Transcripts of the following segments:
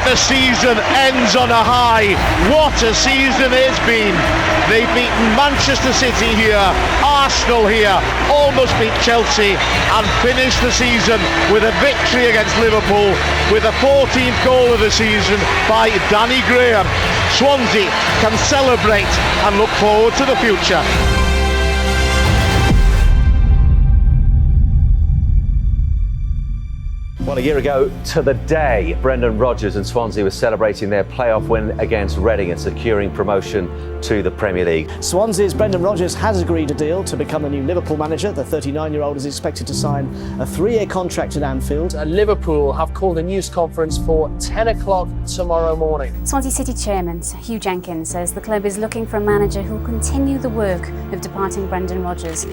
that the season ends on a high. What a season it's been. They've beaten Manchester City here, Arsenal here, almost beat Chelsea, and finished the season with a victory against Liverpool with a 14th goal of the season by Danny Graham. Swansea can celebrate and look forward to the future. Well, a year ago to the day, Brendan Rodgers and Swansea were celebrating their playoff win against Reading and securing promotion to the Premier League. Swansea's Brendan Rodgers has agreed a deal to become the new Liverpool manager. The 39-year-old is expected to sign a 3-year contract at Anfield. Liverpool have called a news conference for 10 o'clock tomorrow morning. Swansea City chairman Hugh Jenkins says the club is looking for a manager who will continue the work of departing Brendan Rodgers.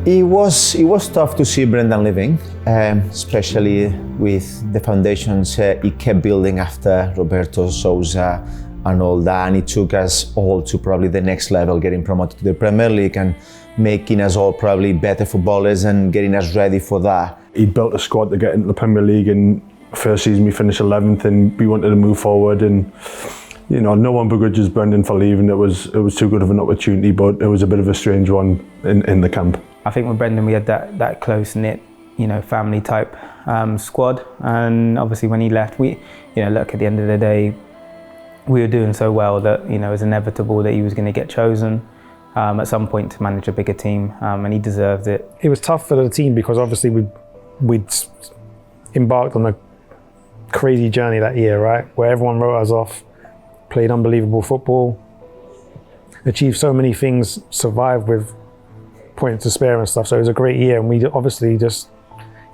It was tough to see Brendan leaving, especially with the foundations he kept building after Roberto Sousa and all that, and it took us all to probably the next level, getting promoted to the Premier League and making us all probably better footballers and getting us ready for that. He built a squad to get into the Premier League, and first season we finished 11th and we wanted to move forward, and you know, no one begrudges Brendan for leaving. It was too good of an opportunity, but it was a bit of a strange one in the camp. I think with Brendan we had that close-knit, you know, family type squad, and obviously when he left, we, you know, look, at the end of the day, we were doing so well that, you know, it was inevitable that he was going to get chosen at some point to manage a bigger team, and he deserved it. It was tough for the team because obviously we'd embarked on a crazy journey that year, right, where everyone wrote us off, played unbelievable football, achieved so many things, survived with points to spare and stuff. So it was a great year, and we obviously just,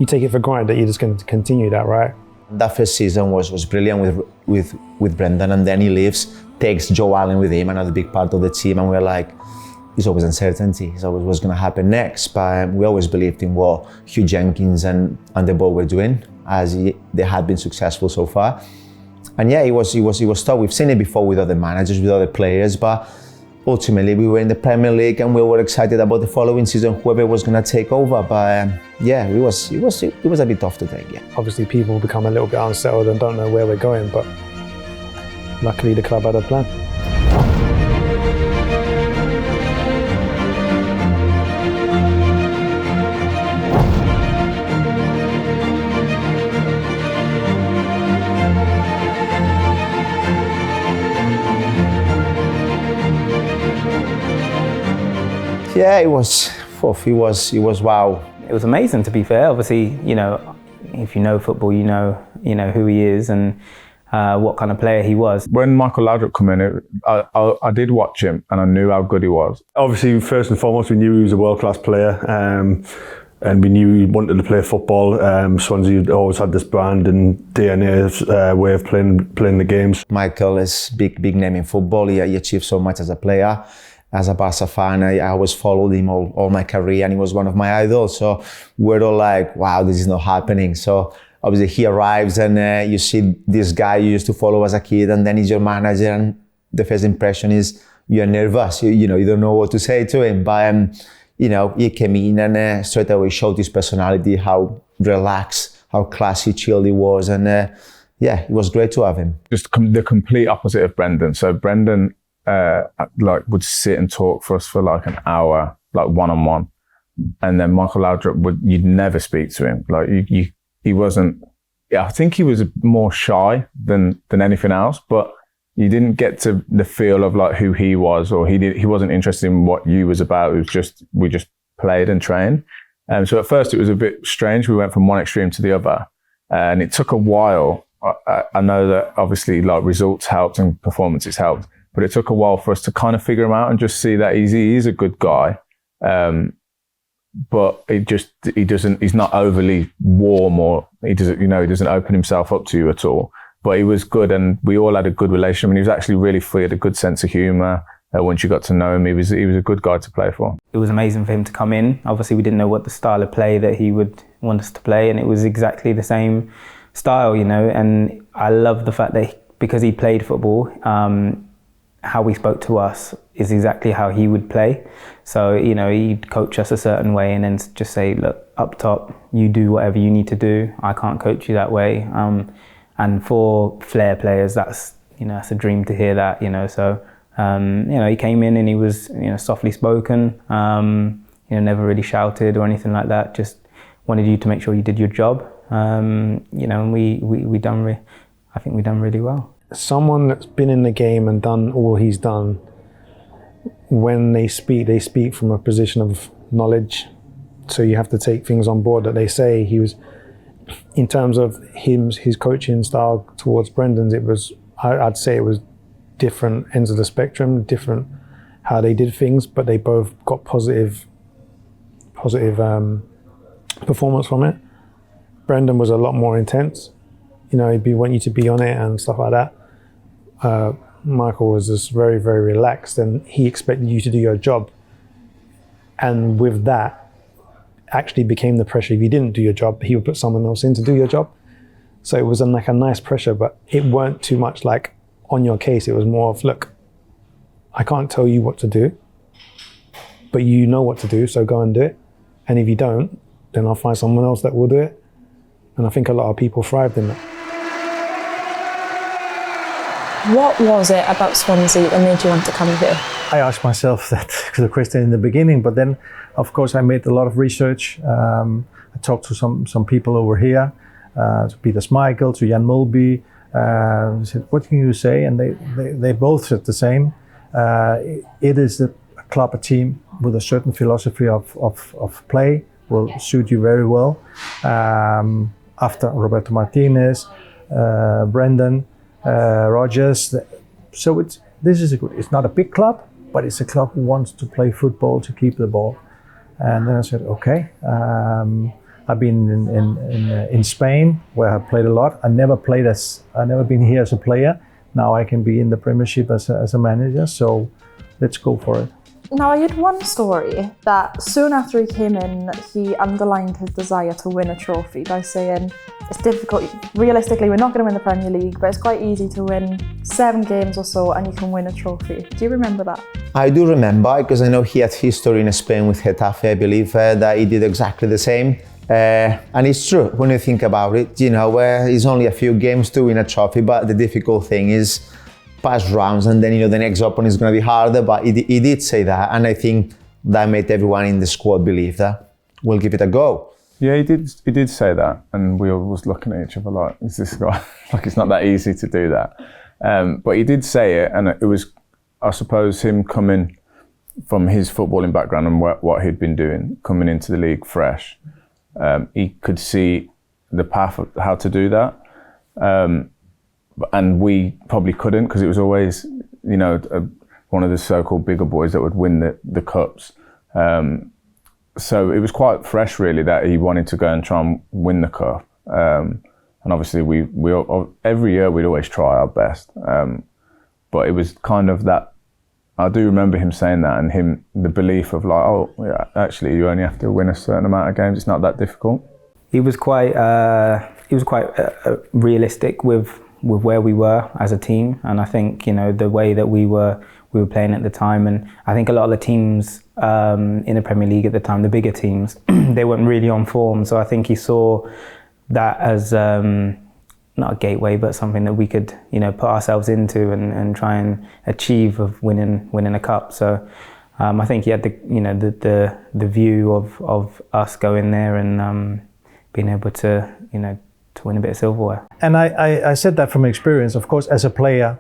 you take it for granted that you're just going to continue that, right? That first season was brilliant with Brendan, and then he leaves, takes Joe Allen with him, another big part of the team, and we're like, there's always uncertainty, it's always what's going to happen next. But we always believed in what Hugh Jenkins and the board were doing, as they had been successful so far. And yeah, it was tough. We've seen it before with other managers, with other players, but ultimately we were in the Premier League and we were excited about the following season, whoever was going to take over. But yeah, it was a bit tough to take. Yeah. Obviously, people become a little bit unsettled and don't know where we're going, but luckily the club had a plan. Yeah, it was wow. It was amazing, to be fair. Obviously, you know, if you know football, you know who he is and what kind of player he was. When Michael Laudrup came in, I did watch him and I knew how good he was. Obviously, first and foremost, we knew he was a world-class player, and we knew he wanted to play football. Swansea always had this brand and DNA way of playing the games. Michael is big name in football. He achieved so much as a player. As a Barca fan, I always followed him all my career, and he was one of my idols. So we're all like, wow, this is not happening. So obviously he arrives and you see this guy you used to follow as a kid, and then he's your manager, and the first impression is you're nervous. You know, you don't know what to say to him. But you know, he came in and straight away showed his personality, how relaxed, how classy, chill he was, and yeah, it was great to have him. Just the complete opposite of Brendan. So Brendan would sit and talk for us for like an hour, like one-on-one, and then Michael Laudrup you'd never speak to him. Like he wasn't. Yeah, I think he was more shy than anything else, but you didn't get to the feel of like who he was, or he wasn't interested in what you was about. It was just, we just played and trained. So at first it was a bit strange. We went from one extreme to the other, and it took a while. I know that obviously like results helped and performances helped, but it took a while for us to kind of figure him out and just see that he's a good guy. But he's not overly warm, or he doesn't open himself up to you at all. But he was good, and we all had a good relationship, and he was actually really free, had a good sense of humour. Once you got to know him, he was a good guy to play for. It was amazing for him to come in. Obviously, we didn't know what the style of play that he would want us to play, and it was exactly the same style, and I love the fact that because he played football, how he spoke to us is exactly how he would play. So, he'd coach us a certain way and then just say, look, up top, you do whatever you need to do. I can't coach you that way. And for flair players, that's a dream to hear that. So he came in and he was softly spoken. Never really shouted or anything like that. Just wanted you to make sure you did your job. And we done. I think we done really well. Someone that's been in the game and done all he's done, when they speak from a position of knowledge. So you have to take things on board that they say. He was, in terms of his coaching style towards Brendan's, I'd say it was different ends of the spectrum, different how they did things, but they both got positive performance from it. Brendan was a lot more intense. He'd want you to be on it and stuff like that. Michael was just very, very relaxed, and he expected you to do your job. And with that, actually became the pressure. If you didn't do your job, he would put someone else in to do your job. So it was like a nice pressure, but it weren't too much like on your case. It was more of, look, I can't tell you what to do, but you know what to do, so go and do it. And if you don't, then I'll find someone else that will do it. And I think a lot of people thrived in that. What was it about Swansea that made you want to come here? I asked myself that question in the beginning, but then, of course, I made a lot of research. I talked to some people over here, to Peter Schmeichel, to Jan Mulby. I said, what can you say? And they both said the same. It is a club, a team with a certain philosophy of play, will suit you very well. After Roberto Martinez, Brendan, Rodgers. So it's not a big club, but it's a club who wants to play football, to keep the ball. And then I said, okay. I've been in Spain, where I played a lot. I never been here as a player. Now I can be in the Premiership as a manager. So let's go for it. Now, I had one story that soon after he came in, he underlined his desire to win a trophy by saying, it's difficult, realistically we're not going to win the Premier League, but it's quite easy to win 7 games or so and you can win a trophy. Do you remember that? I do remember, because I know he had history in Spain with Getafe, I believe, that he did exactly the same. And it's true, when you think about it, it's only a few games to win a trophy, but the difficult thing is past rounds, and then the next opponent is going to be harder, but he did say that, and I think that made everyone in the squad believe that we'll give it a go. Yeah, he did say that, and we all was looking at each other like, is this guy, like it's not that easy to do that. But he did say it, and it was, I suppose, him coming from his footballing background and what he'd been doing, coming into the league fresh, he could see the path of how to do that. And we probably couldn't, because it was always, one of the so-called bigger boys that would win the cups. So it was quite fresh, really, that he wanted to go and try and win the cup. And obviously, we every year we'd always try our best. But it was kind of that. I do remember him saying that, and the belief of like, oh, yeah, actually, you only have to win a certain amount of games. It's not that difficult. He was quite realistic with where we were as a team, and I think the way that we were playing at the time, and I think a lot of the teams in the Premier League at the time, the bigger teams, they weren't really on form. So I think he saw that as not a gateway, but something that we could put ourselves into and try and achieve of winning a cup. So I think he had the view of us going there and being able to to win a bit of silverware. And I said that from experience. Of course, as a player,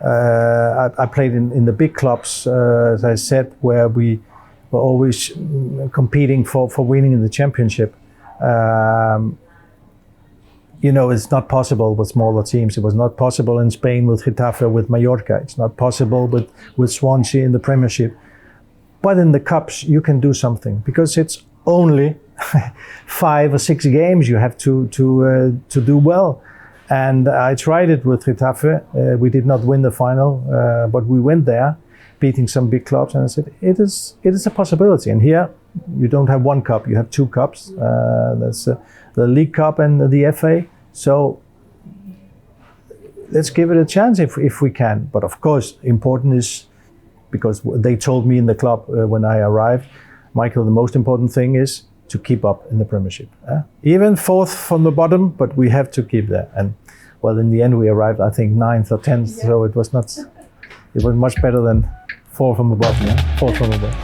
I played in the big clubs, as I said, where we were always competing for winning in the championship. It's not possible with smaller teams. It was not possible in Spain with Getafe, with Mallorca. It's not possible with Swansea in the Premiership. But in the Cups, you can do something, because it's only 5 or 6 games you have to do well. And I tried it with Getafe. We did not win the final, but we went there, beating some big clubs. And I said, it is a possibility. And here, you don't have 1 cup, you have 2 cups. That's the League Cup and the FA. So let's give it a chance if we can. But of course, important is, because they told me in the club when I arrived, Michael, the most important thing is to keep up in the Premiership. Even 4th from the bottom, but we have to keep there. And Well, in the end, we arrived, I think, 9th or 10th, so it was much better than 4 from above. Yeah, 4 from above.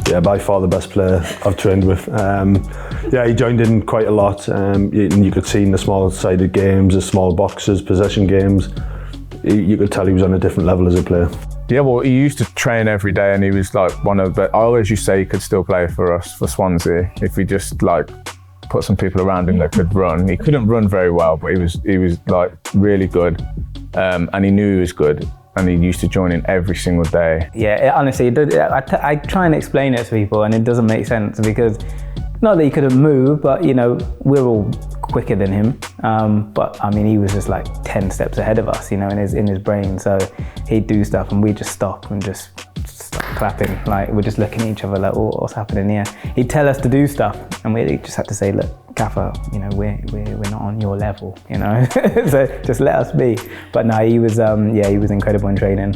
Yeah, by far the best player I've trained with. Yeah, he joined in quite a lot, and you could see in the small-sided games, the small boxes, possession games, you could tell he was on a different level as a player. Yeah, well, he used to train every day, and he was like one of the. I always used to say he could still play for us, for Swansea, if we just like put some people around him that could run. He couldn't run very well, but he was like really good, and he knew he was good. And he used to join in every single day. Yeah, honestly, I try and explain it to people, and it doesn't make sense because not that he couldn't move, but you know, we're all quicker than him. But I mean, he was just like 10 steps ahead of us, you know, in his brain. So he'd do stuff, and we just stop and just stop clapping. Like we're just looking at each other, like, oh, what's happening here? He'd tell us to do stuff, and we just had to say, look, Gaffer, you know, we're not on your level, you know. So just let us be. But no, he was he was incredible in training.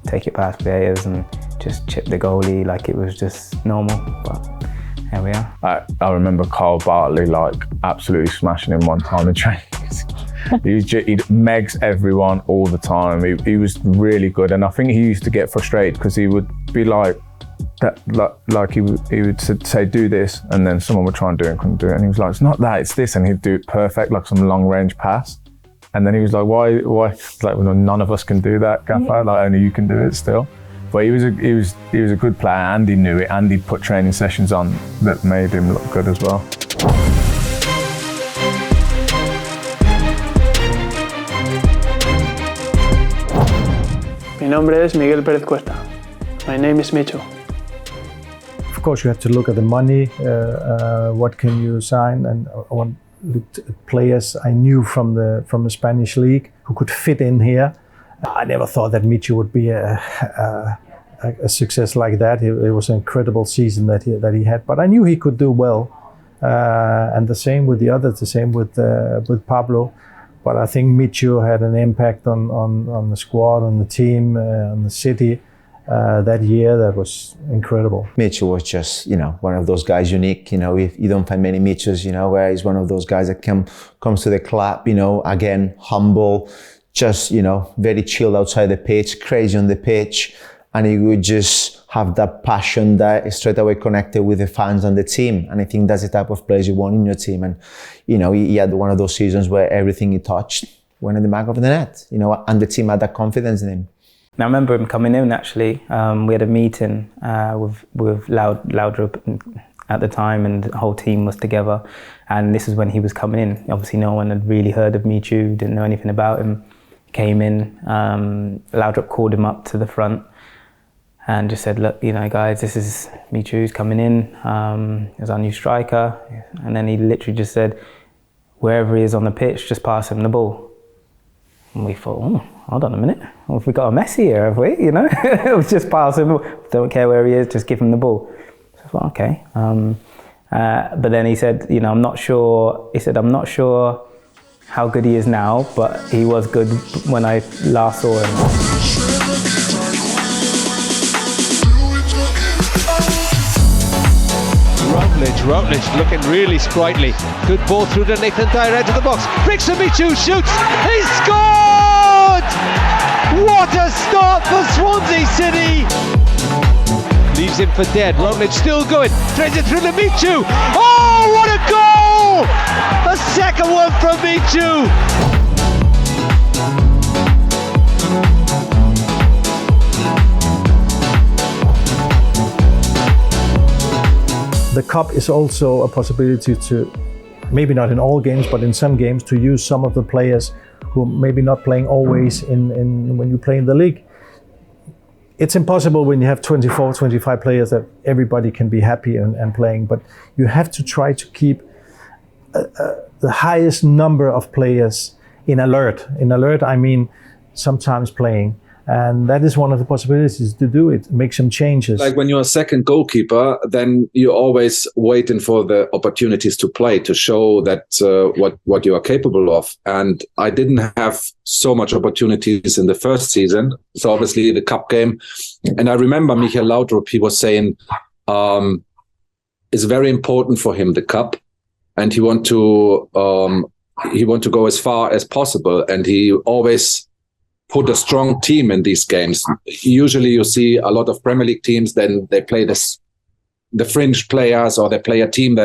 Take it past players and just chip the goalie like it was just normal. But here we are. I remember Carl Bartley like absolutely smashing him one time in training. He'd megs everyone all the time. He was really good, and I think he used to get frustrated because he would be like he would say do this, and then someone would try and do it and couldn't do it, and he was like, it's not that, it's this, and he'd do it perfect, like some long range pass, and then he was like, why? It's like, well, none of us can do that, Gaffer. Like only you can do it still. But he was a good player, and he knew it, and he put training sessions on that made him look good as well. Mi nombre es Miguel Pérez Cuesta. My name is Michu. Of course, you have to look at the money. What can you sign? And I looked at players I knew from the Spanish league who could fit in here. I never thought that Michu would be a success like that. It was an incredible season that he had, but I knew he could do well. And the same with the others, the same with Pablo. But I think Michu had an impact on the squad, on the team, on the city that year. That was incredible. Michu was just, you know, one of those guys unique. You know, you don't find many Michus, you know, where he's one of those guys that comes to the club, you know, again, humble, just, you know, very chilled outside the pitch, crazy on the pitch. And he would just have that passion that straight away connected with the fans and the team. And I think that's the type of players you want in your team. And, you know, he had one of those seasons where everything he touched went in the back of the net, you know, and the team had that confidence in him. Now, I remember him coming in, actually. We had a meeting with Laudrup at the time, and the whole team was together. And this is when he was coming in. Obviously, no one had really heard of Michu, didn't know anything about him. Came in, Laudrup called him up to the front and just said, look, you know, guys, this is Michu's coming in. He's our new striker. And then he literally just said, wherever he is on the pitch, just pass him the ball. And we thought, oh, hold on a minute. Well, we got a Messi here, have we? You know, just pass him. Don't care where he is, just give him the ball. So I thought, okay. But then he said, you know, I'm not sure how good he is now, but he was good when I last saw him. Routledge looking really sprightly. Good ball through to Nathan Dyer into the box. Bricks and Michu shoots. He scored! What a start for Swansea City! Leaves him for dead. Routledge still going. Threads it through to Michu. Oh, what a goal! A second one from Michu. The cup is also a possibility to, maybe not in all games, but in some games, to use some of the players who maybe not playing always in when you play in the league. It's impossible when you have 24, 25 players that everybody can be happy and playing, but you have to try to keep the highest number of players in alert. In alert, I mean sometimes playing. And that is one of the possibilities to do it, make some changes. Like when you're a second goalkeeper, then you're always waiting for the opportunities to play, to show that what you are capable of. And I didn't have so much opportunities in the first season. So obviously the cup game. And I remember Michael Laudrup, he was saying it's very important for him, the cup, and he want to go as far as possible, and he always put a strong team in these games. Usually you see a lot of Premier League teams, then they play the fringe players, or they play a team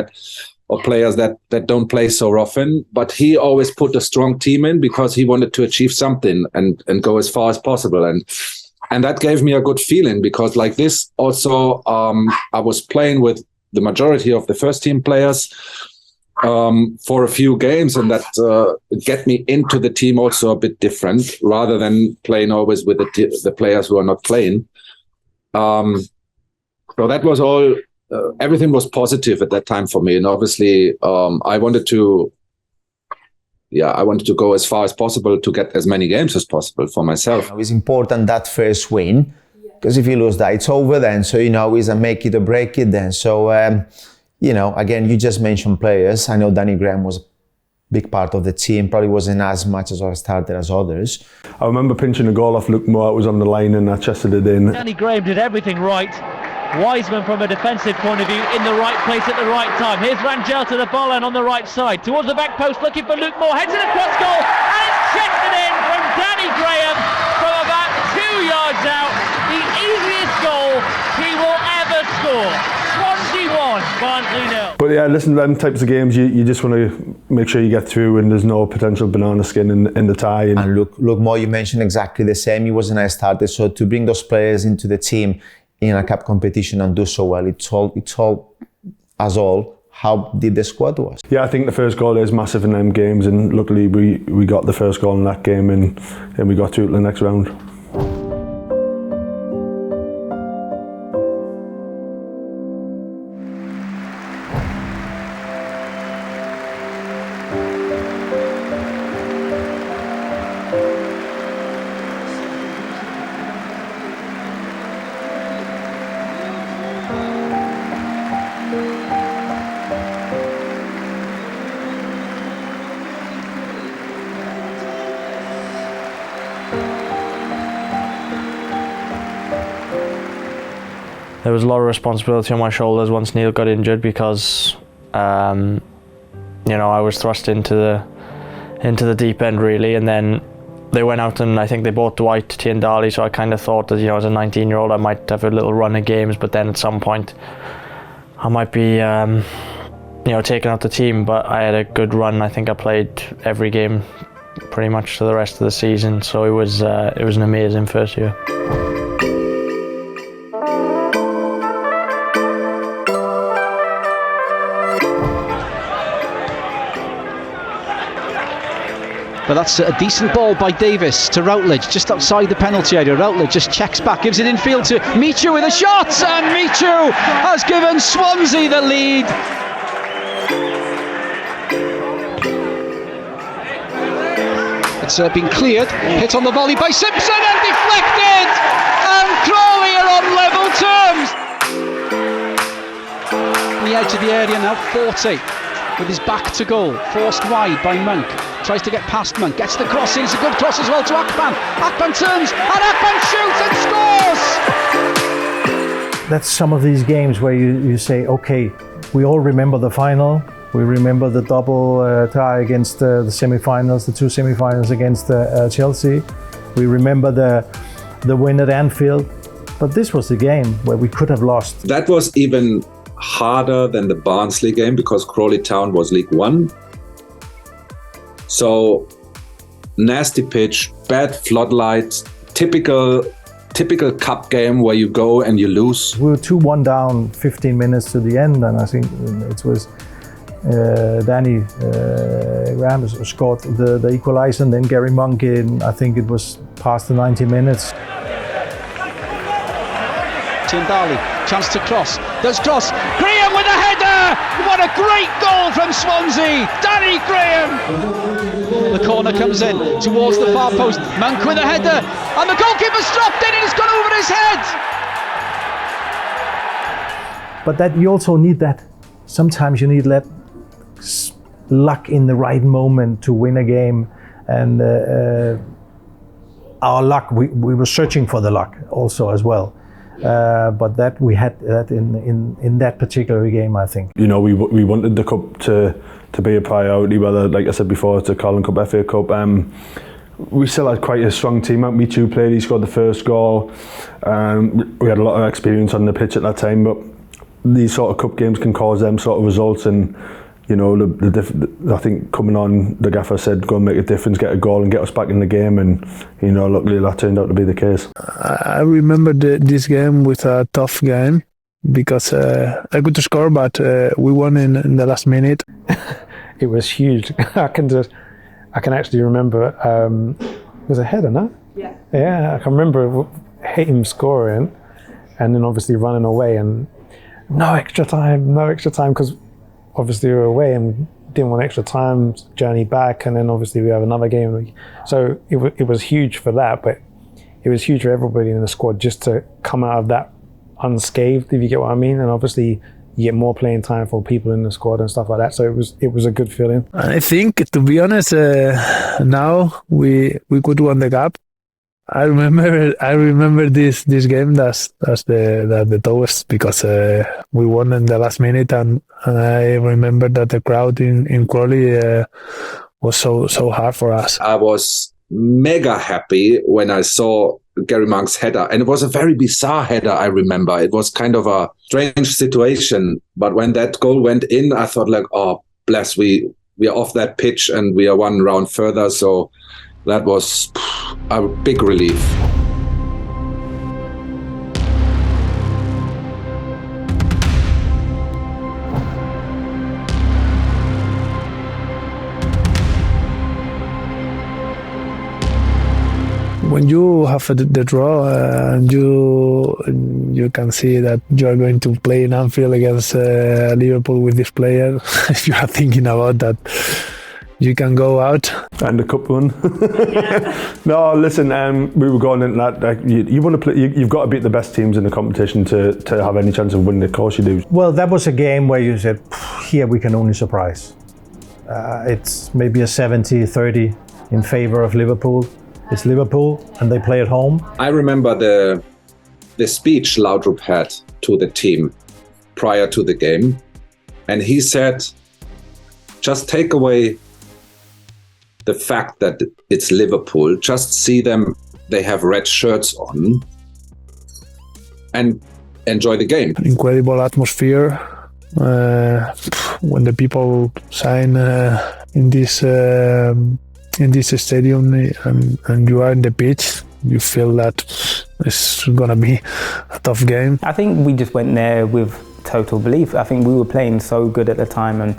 or players that don't play so often. But he always put a strong team in because he wanted to achieve something and go as far as possible. And that gave me a good feeling, because like this also, I was playing with the majority of the first team players for a few games, and that get me into the team also a bit different, rather than playing always with the players who are not playing. So that was all, everything was positive at that time for me. And obviously I wanted to go as far as possible to get as many games as possible for myself. It's important that first win, because if you lose that, it's over then. So, it's a make it or break it then. So, again, you just mentioned players. I know Danny Graham was a big part of the team, probably wasn't as much as I started as others. I remember pinching a goal off Luke Moore. It was on the line and I chested it in. Danny Graham did everything right. Wiseman from a defensive point of view in the right place at the right time. Here's Rangel to the ball and on the right side. Towards the back post looking for Luke Moore. Heads it across goal and it's checked it in from Danny Graham from about 2 yards out. The easiest goal he will ever score. Swansea 1, Barnsley 0. But yeah, listen, them types of games, you just want to make sure you get through and there's no potential banana skin in the tie. And Luke Moore, you mentioned exactly the same. He wasn't as started, so to bring those players into the team in a cup competition and do so well, it told us all how deep the squad was. Yeah, I think the first goal is massive in them games, and luckily we got the first goal in that game and we got through to the next round. There was a lot of responsibility on my shoulders once Neil got injured, because I was thrust into the deep end really, and then they went out and I think they bought Dwight Tiendali, so I kind of thought that as a 19-year-old I might have a little run of games, but then at some point I might be taken out the team. But I had a good run. I think I played every game pretty much for the rest of the season, so it was an amazing first year. But that's a decent ball by Davis to Routledge, just outside the penalty area. Routledge just checks back, gives it infield to Michu with a shot, and Michu has given Swansea the lead. It's been cleared, hit on the volley by Simpson and deflected, and Crawley are on level terms. On the edge of the area now, 40, with his back to goal, forced wide by Monk. Tries to get past Monk, gets the cross in, it's a good cross as well to Akpan. Akpan turns, and Akpan shoots and scores! That's some of these games where you say, okay, we all remember the final, we remember the double tie against the semi-finals, the two semi-finals against Chelsea. We remember the win at Anfield, but this was the game where we could have lost. That was even harder than the Barnsley game, because Crawley Town was League One. So nasty pitch, bad floodlights, typical cup game where you go and you lose. We were 2-1 down 15 minutes to the end, and I think it was Danny Graham scored the equaliser, and then Gary Monk in, I think it was past the 90 minutes. Tiendali, chance to cross, does cross, Graham with a header! What a great goal from Swansea, Danny Graham! The corner comes in towards the far post, Monk with a header, and the goalkeeper's dropped in and it's gone over his head! But that you also need that, sometimes you need luck in the right moment to win a game, and our luck, we were searching for the luck also as well. But that we had that in that particular game, I think. You know, we wanted the cup to be a priority, whether, like I said before, it's a Carling Cup, FA Cup. We still had quite a strong team. Michu played, he scored the first goal. We had a lot of experience on the pitch at that time, but these sort of cup games can cause them sort of results, and you know, I think coming on, the gaffer said, go and make a difference, get a goal and get us back in the game, and you know, luckily that turned out to be the case. I remember this game with a tough game because I could score, but we won in the last minute. It was huge. I can actually remember, it was a header, no? Yeah. Yeah, I can remember him scoring and then obviously running away, and no extra time, because obviously we were away and didn't want extra time, journey back, and then obviously we have another game. So it was huge for that, but it was huge for everybody in the squad just to come out of that unscathed, if you get what I mean. And obviously you get more playing time for people in the squad and stuff like that. So it was a good feeling. I think, to be honest, now we could win the cup. I remember this game that's the toughest, because we won in the last minute, and I remember that the crowd in Crawley was so hard for us. I was mega happy when I saw Gary Monk's header, and it was a very bizarre header. I remember it was kind of a strange situation, but when that goal went in, I thought like, oh bless, we are off that pitch and we are one round further. So that was a big relief. When you have the draw, and you can see that you are going to play in Anfield against Liverpool with this player, if you are thinking about that, you can go out. And the cup one. No, listen, we were going into that. Like, you want to play. You've got to beat the best teams in the competition to have any chance of winning. Of course, you do. Well, that was a game where you said, here we can only surprise. It's maybe a 70-30 in favor of Liverpool. It's Liverpool, and they play at home. I remember the speech Laudrup had to the team prior to the game, and he said, just take away the fact that it's Liverpool, just see them, they have red shirts on, and enjoy the game. Incredible atmosphere when the people sign in this stadium, and you are in the pitch, you feel that it's gonna be a tough game. I think we just went there with total belief. I think we were playing so good at the time, and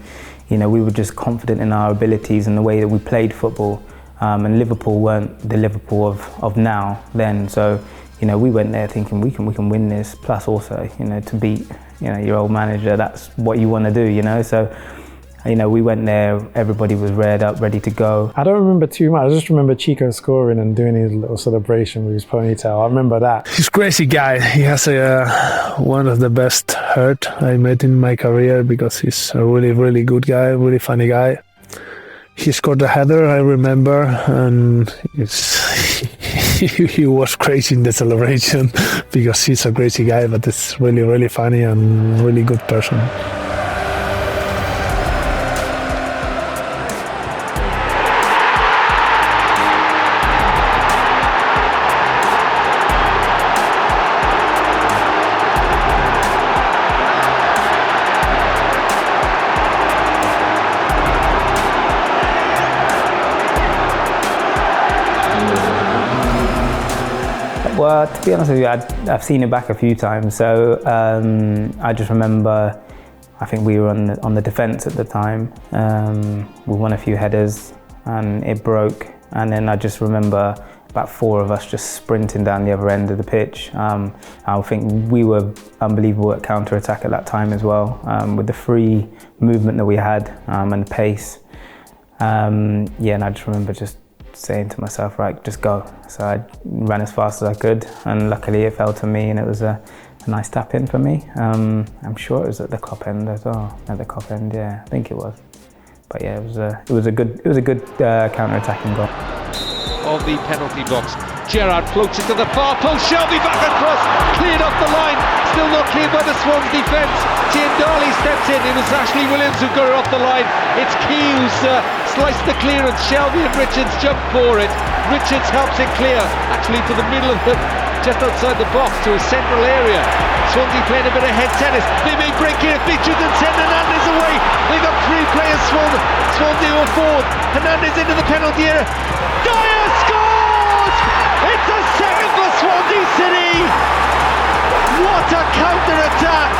you know, we were just confident in our abilities and the way that we played football. And Liverpool weren't the Liverpool of now then. So, you know, we went there thinking we can win this. Plus, also, you know, to beat, you know, your old manager, that's what you want to do, you know. So, you know, we went there, everybody was reared up, ready to go. I don't remember too much. I just remember Chico scoring and doing his little celebration with his ponytail. I remember that. He's a crazy guy. He has one of the best hurt I met in my career, because he's a really, really good guy, really funny guy. He scored a header, I remember, and he was crazy in the celebration because he's a crazy guy, but it's really, really funny and really good person. Well, to be honest with you, I've seen it back a few times. So I just remember, I think we were on the defence at the time. We won a few headers and it broke. And then I just remember about 4 of us just sprinting down the other end of the pitch. I think we were unbelievable at counter-attack at that time as well, with the free movement that we had and the pace. And I just remember just saying to myself, right, just go. So I ran as fast as I could, and luckily it fell to me, and it was a nice tap in for me. I'm sure it was at the Kop end as well. At the Kop end, yeah, I think it was. But yeah, it was a good counter-attacking goal. Of the penalty box. Gerrard floats it to the far post. Shelby back across, cleared off the line. Still not cleared by the Swans defence. Tiendali steps in. It was Ashley Williams who got her off the line. It's Key who's sliced the clearance. Shelby and Richards jump for it. Richards helps it clear, actually to the middle of the, just outside the box, to a central area. Swansea playing a bit of head tennis. They may break here. Richards and send Hernandez away. They got three players. Swansea or forward. Hernandez into the penalty area. Dyer scores! It's a second for Swansea City. What a counter-attack!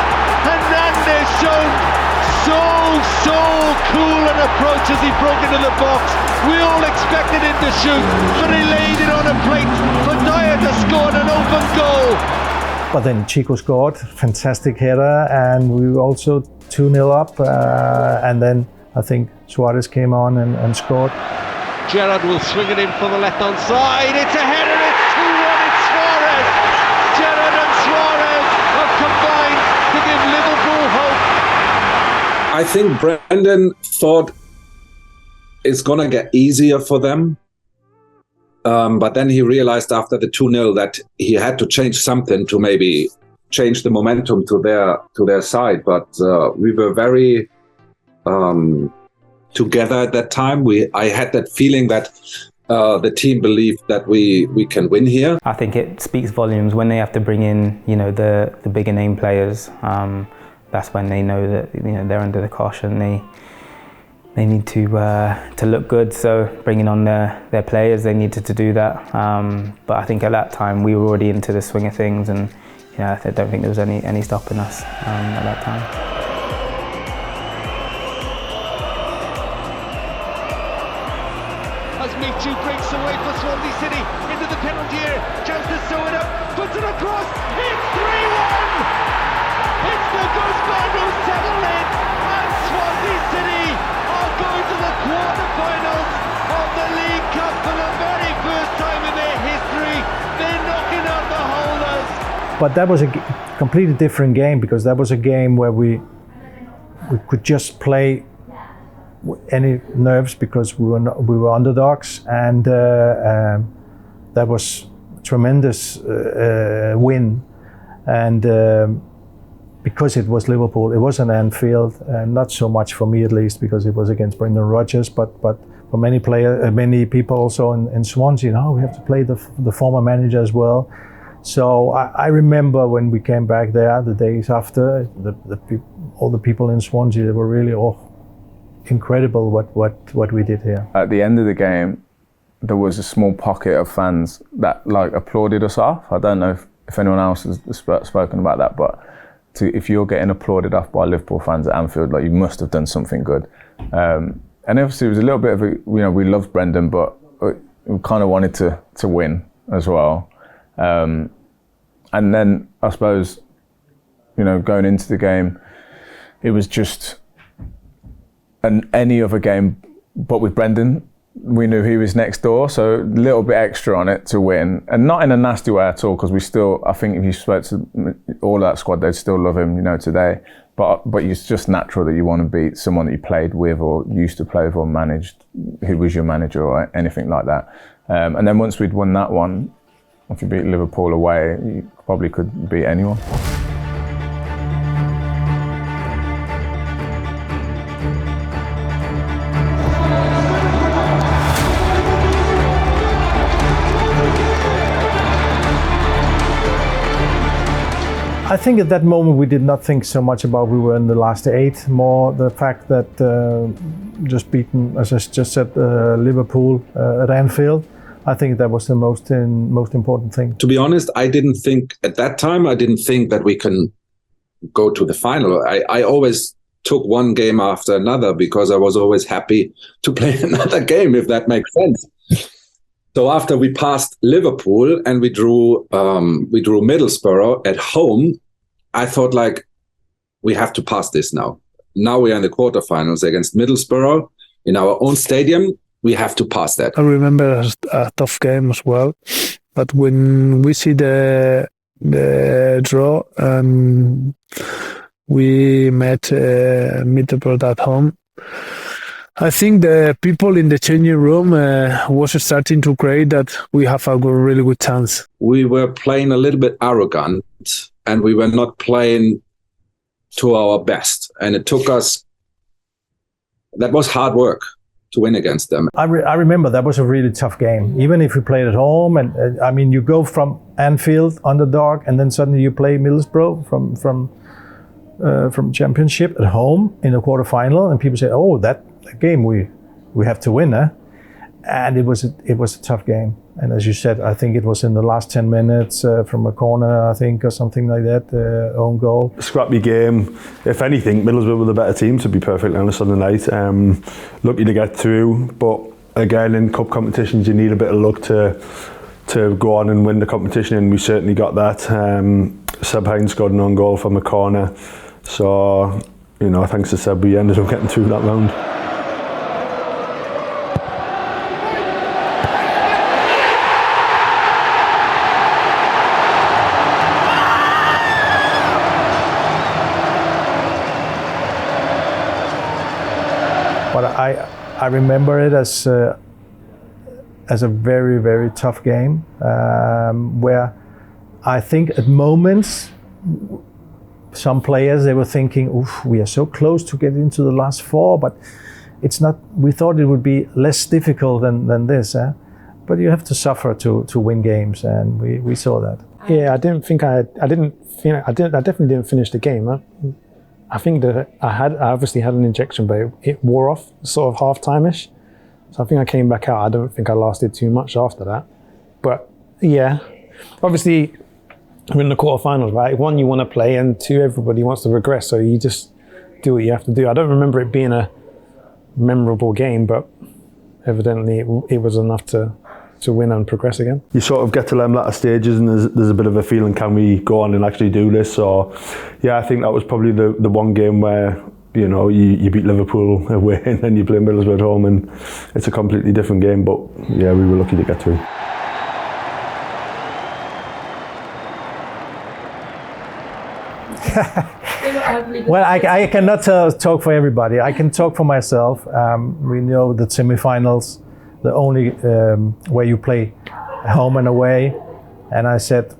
Hernandez showed so cool an approach as he broke into the box. We all expected him to shoot, but he laid it on a plate for Dyer to score an open goal. But then Chico scored, fantastic header, and we were also 2-0 up, and then I think Suarez came on and scored. Gerrard will swing it in for the left-hand side. It's a header, it's 2-1, it's Suarez. Gerrard and Suarez have combined to give Liverpool hope. I think Brendan thought it's going to get easier for them. But then he realized after the 2-0 that he had to change something to maybe change the momentum to their side. But we were very together at that time. I had that feeling that the team believed that we can win here. I think it speaks volumes when they have to bring in, the bigger name players. That's when they know that they're under the caution. They need to look good. So bringing on their players, they needed to do that. But I think at that time we were already into the swing of things, and I don't think there was any stopping us at that time. As Michu breaks away for Swansea City into the penalty area, chance to sew it up, puts it across, it's 3-1! It's the Guzman who settle it, and Swansea City are going to the quarterfinals of the League Cup for the very first time in their history. They're knocking out the holders. But that was a completely different game, because that was a game where we could just play any nerves because we were underdogs, and that was a tremendous win, and because it was Liverpool, it was an Anfield, not so much for me at least because it was against Brendan Rodgers, but for many many people also in Swansea, we have to play the former manager as well. So I remember when we came back there, the days after, all the people in Swansea, they were really incredible what we did here. At the end of the game, there was a small pocket of fans that applauded us off. I don't know if anyone else has spoken about that, but if you're getting applauded off by Liverpool fans at Anfield, you must have done something good. And obviously it was a little bit of we loved Brendan, but we kind of wanted to win as well. And then I suppose, going into the game, it was just any other game, but with Brendan, we knew he was next door, so a little bit extra on it to win, and not in a nasty way at all, because I think if you spoke to all of that squad, they'd still love him, today. But it's just natural that you want to beat someone that you played with or used to play with or managed, who was your manager or anything like that. And then once we'd won that one, if you beat Liverpool away, you probably could beat anyone. I think at that moment we did not think so much about we were in the last 8, more the fact that just beaten, as I just said, Liverpool at Anfield. I think that was the most important thing. To be honest, I didn't think at that time that we can go to the final. I always took one game after another because I was always happy to play another game, if that makes sense. So after we passed Liverpool and we drew Middlesbrough at home, I thought we have to pass this now. Now we are in the quarterfinals against Middlesbrough in our own stadium. We have to pass that. I remember a tough game as well, but when we see the draw, we met Middlesbrough at home. I think the people in the changing room was starting to create that we have a really good chance. We were playing a little bit arrogant, and we were not playing to our best. And it took us, that was hard work to win against them. I remember that was a really tough game, even if we played at home. And I mean, you go from Anfield, underdog, and then suddenly you play Middlesbrough from Championship at home in a quarterfinal, and people say, "Oh, that game we have to win," eh? And it was a tough game. And as you said, I think it was in the last 10 minutes from a corner, I think, or something like that, own goal. Scrappy game. If anything, Middlesbrough were the better team, to be perfectly honest, on the night. Lucky to get through, but again, in cup competitions, you need a bit of luck to go on and win the competition, and we certainly got that. Seb Hines scored an own goal from a corner, so thanks to Seb, we ended up getting through that round. But I remember it as a very, very tough game, where I think at moments some players, they were thinking, "Oof, we are so close to get into the last four," but it's not. We thought it would be less difficult than this, eh? But you have to suffer to win games, and we saw that. Yeah, I definitely didn't finish the game. I think that I obviously had an injection, but it wore off sort of half-time-ish. So I think I came back out. I don't think I lasted too much after that. But yeah, obviously we're in the quarterfinals, right? One, you want to play, and two, everybody wants to progress. So you just do what you have to do. I don't remember it being a memorable game, but evidently it was enough to win and progress again. You sort of get to them latter stages, and there's a bit of a feeling, can we go on and actually do this? So yeah, I think that was probably the one game where you beat Liverpool away and then you play Middlesbrough at home, and it's a completely different game. But yeah, we were lucky to get through. Well, I cannot talk for everybody. I can talk for myself. We know that semi-finals, the only where you play home and away, and I said,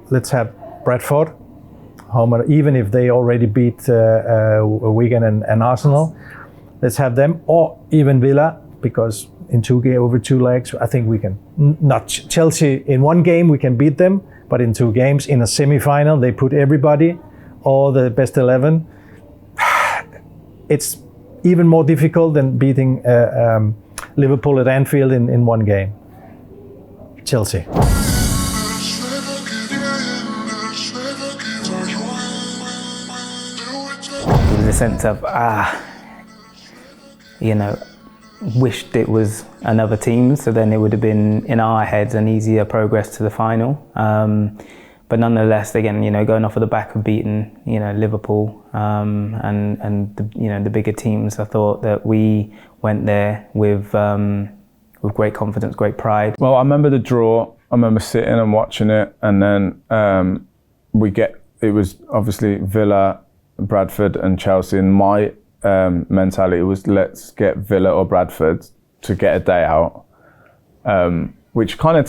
let's have Bradford home, even if they already beat Wigan and Arsenal. Let's have them, or even Villa, because in over 2 legs, I think we can. Not Chelsea in one game we can beat them, but in 2 games in a semi-final they put everybody, all the best 11. It's even more difficult than beating Liverpool at Anfield in one game. Chelsea. There was a sense of, wished it was another team, so then it would have been, in our heads, an easier progress to the final. But nonetheless, again, going off of the back of beating, Liverpool and the bigger teams, I thought that we went there with great confidence, great pride. Well, I remember the draw. I remember sitting and watching it, and then it was obviously Villa, Bradford, and Chelsea. And my mentality was, let's get Villa or Bradford to get a day out. Which kind of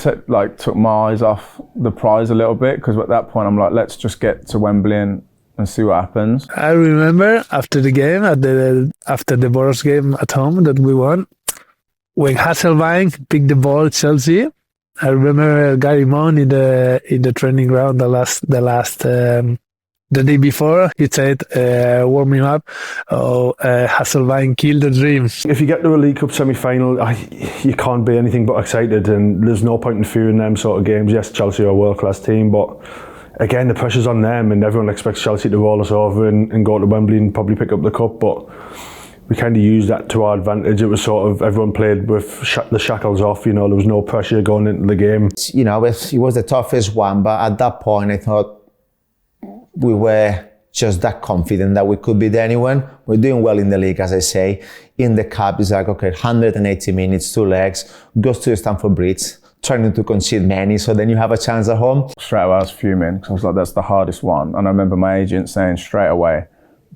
took my eyes off the prize a little bit, because at that point I'm like, let's just get to Wembley and see what happens. I remember after the game, after the Boros game at home that we won, when Hasselbaink picked the ball, Chelsea. I remember Gary Mon in the training ground the day before, he said, warming up, Hasselbaink killed the dream. If you get to a League Cup semi-final, you can't be anything but excited, and there's no point in fearing them sort of games. Yes, Chelsea are a world-class team, but again, the pressure's on them, and everyone expects Chelsea to roll us over and go to Wembley and probably pick up the cup, but we kind of used that to our advantage. It was sort of, everyone played with the shackles off, there was no pressure going into the game. It was the toughest one, but at that point I thought, we were just that confident that we could beat anyone. We're doing well in the league, as I say. In the cup, it's like, okay, 180 minutes, 2 legs, goes to Stamford Bridge, trying to concede many, so then you have a chance at home. Straight away I was fuming, because I was like, that's the hardest one. And I remember my agent saying straight away,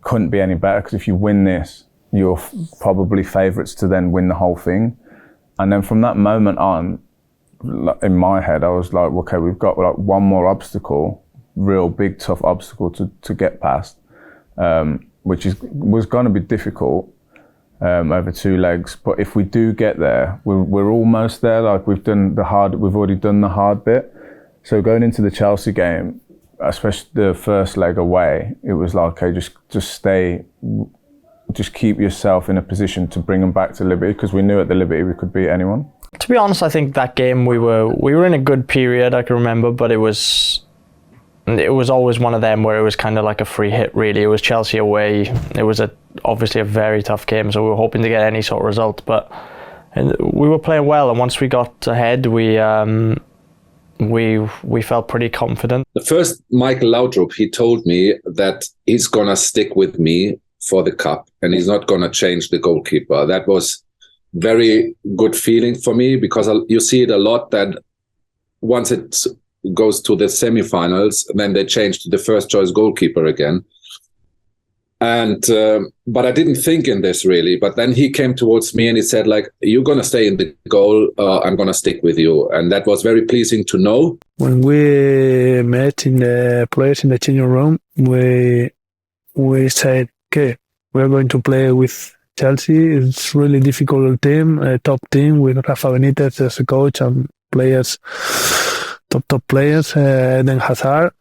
couldn't be any better, because if you win this, you're probably favourites to then win the whole thing. And then from that moment on, in my head, I was like, okay, we've got like one more obstacle, real big tough obstacle to get past, which was going to be difficult over 2 legs. But if we do get there, we're almost there. Like we've already done the hard bit. So going into the Chelsea game, especially the first leg away, it was like, okay, just keep yourself in a position to bring them back to Liberty, because we knew at the Liberty we could beat anyone. To be honest, I think that game we were in a good period, I can remember, but it was always one of them where it was kind of like a free hit, really. It was Chelsea away. It was obviously a very tough game, so we were hoping to get any sort of result, but we were playing well, and once we got ahead, we felt pretty confident. The first Michael Laudrup, he told me that he's going to stick with me for the cup and he's not going to change the goalkeeper. That was very good feeling for me, because you see it a lot that once it goes to the semi-finals, then they change to the first choice goalkeeper again. And but I didn't think in this really. But then he came towards me and he said, like, you're going to stay in the goal, I'm going to stick with you. And that was very pleasing to know. When we met in the players in the changing room, we said, okay, we're going to play with Chelsea. It's a really difficult team, a top team with Rafa Benitez as a coach and players, top players, then Hazard.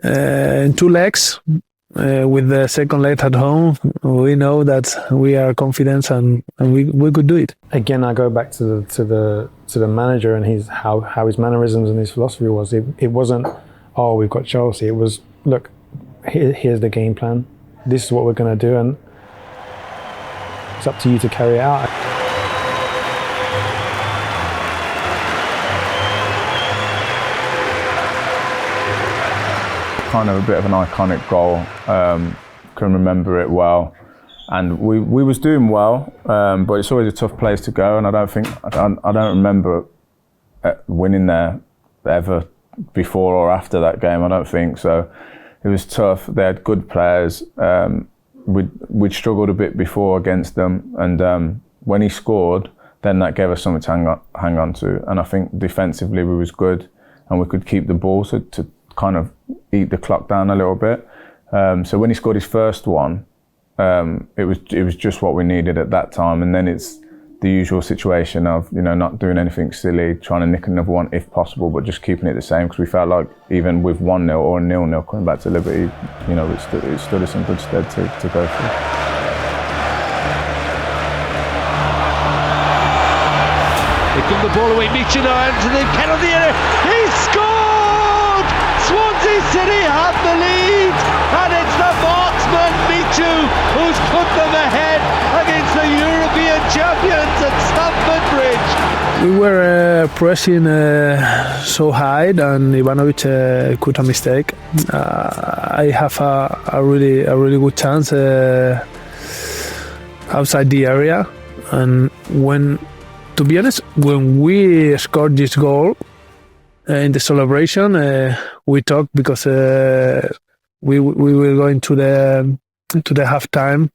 In 2 legs, with the second leg at home, we know that we are confident and we could do it. Again, I go back to the manager and how his mannerisms and his philosophy was. It wasn't, oh, we've got Chelsea. It was, look, here's the game plan. This is what we're going to do, and it's up to you to carry it out. Kind of a bit of an iconic goal. Can remember it well, and we was doing well, but it's always a tough place to go, and I don't remember winning there ever before or after that game. I don't think so. It was tough. They had good players. We'd struggled a bit before against them, and when he scored, then that gave us something to hang on to. And I think defensively we was good, and we could keep the ball to kind of eat the clock down a little bit. So when he scored his first one, it was just what we needed at that time. And then it's the usual situation of, you know, not doing anything silly, trying to nick another one if possible, but just keeping it the same, because we felt like even with 1-0 or 0-0 coming back to Liberty, you know, it stood us in good stead to go through. They give the ball away, Michu now, and the penalty area. He scored! Swansea City have the lead, and it's the marksman Michu who's put them ahead against the European champions at Stamford Bridge. We were pressing so high, and Ivanovic could a mistake. I have a really good chance outside the area, and to be honest, when we scored this goal in the celebration, we talked because we were going to the half time,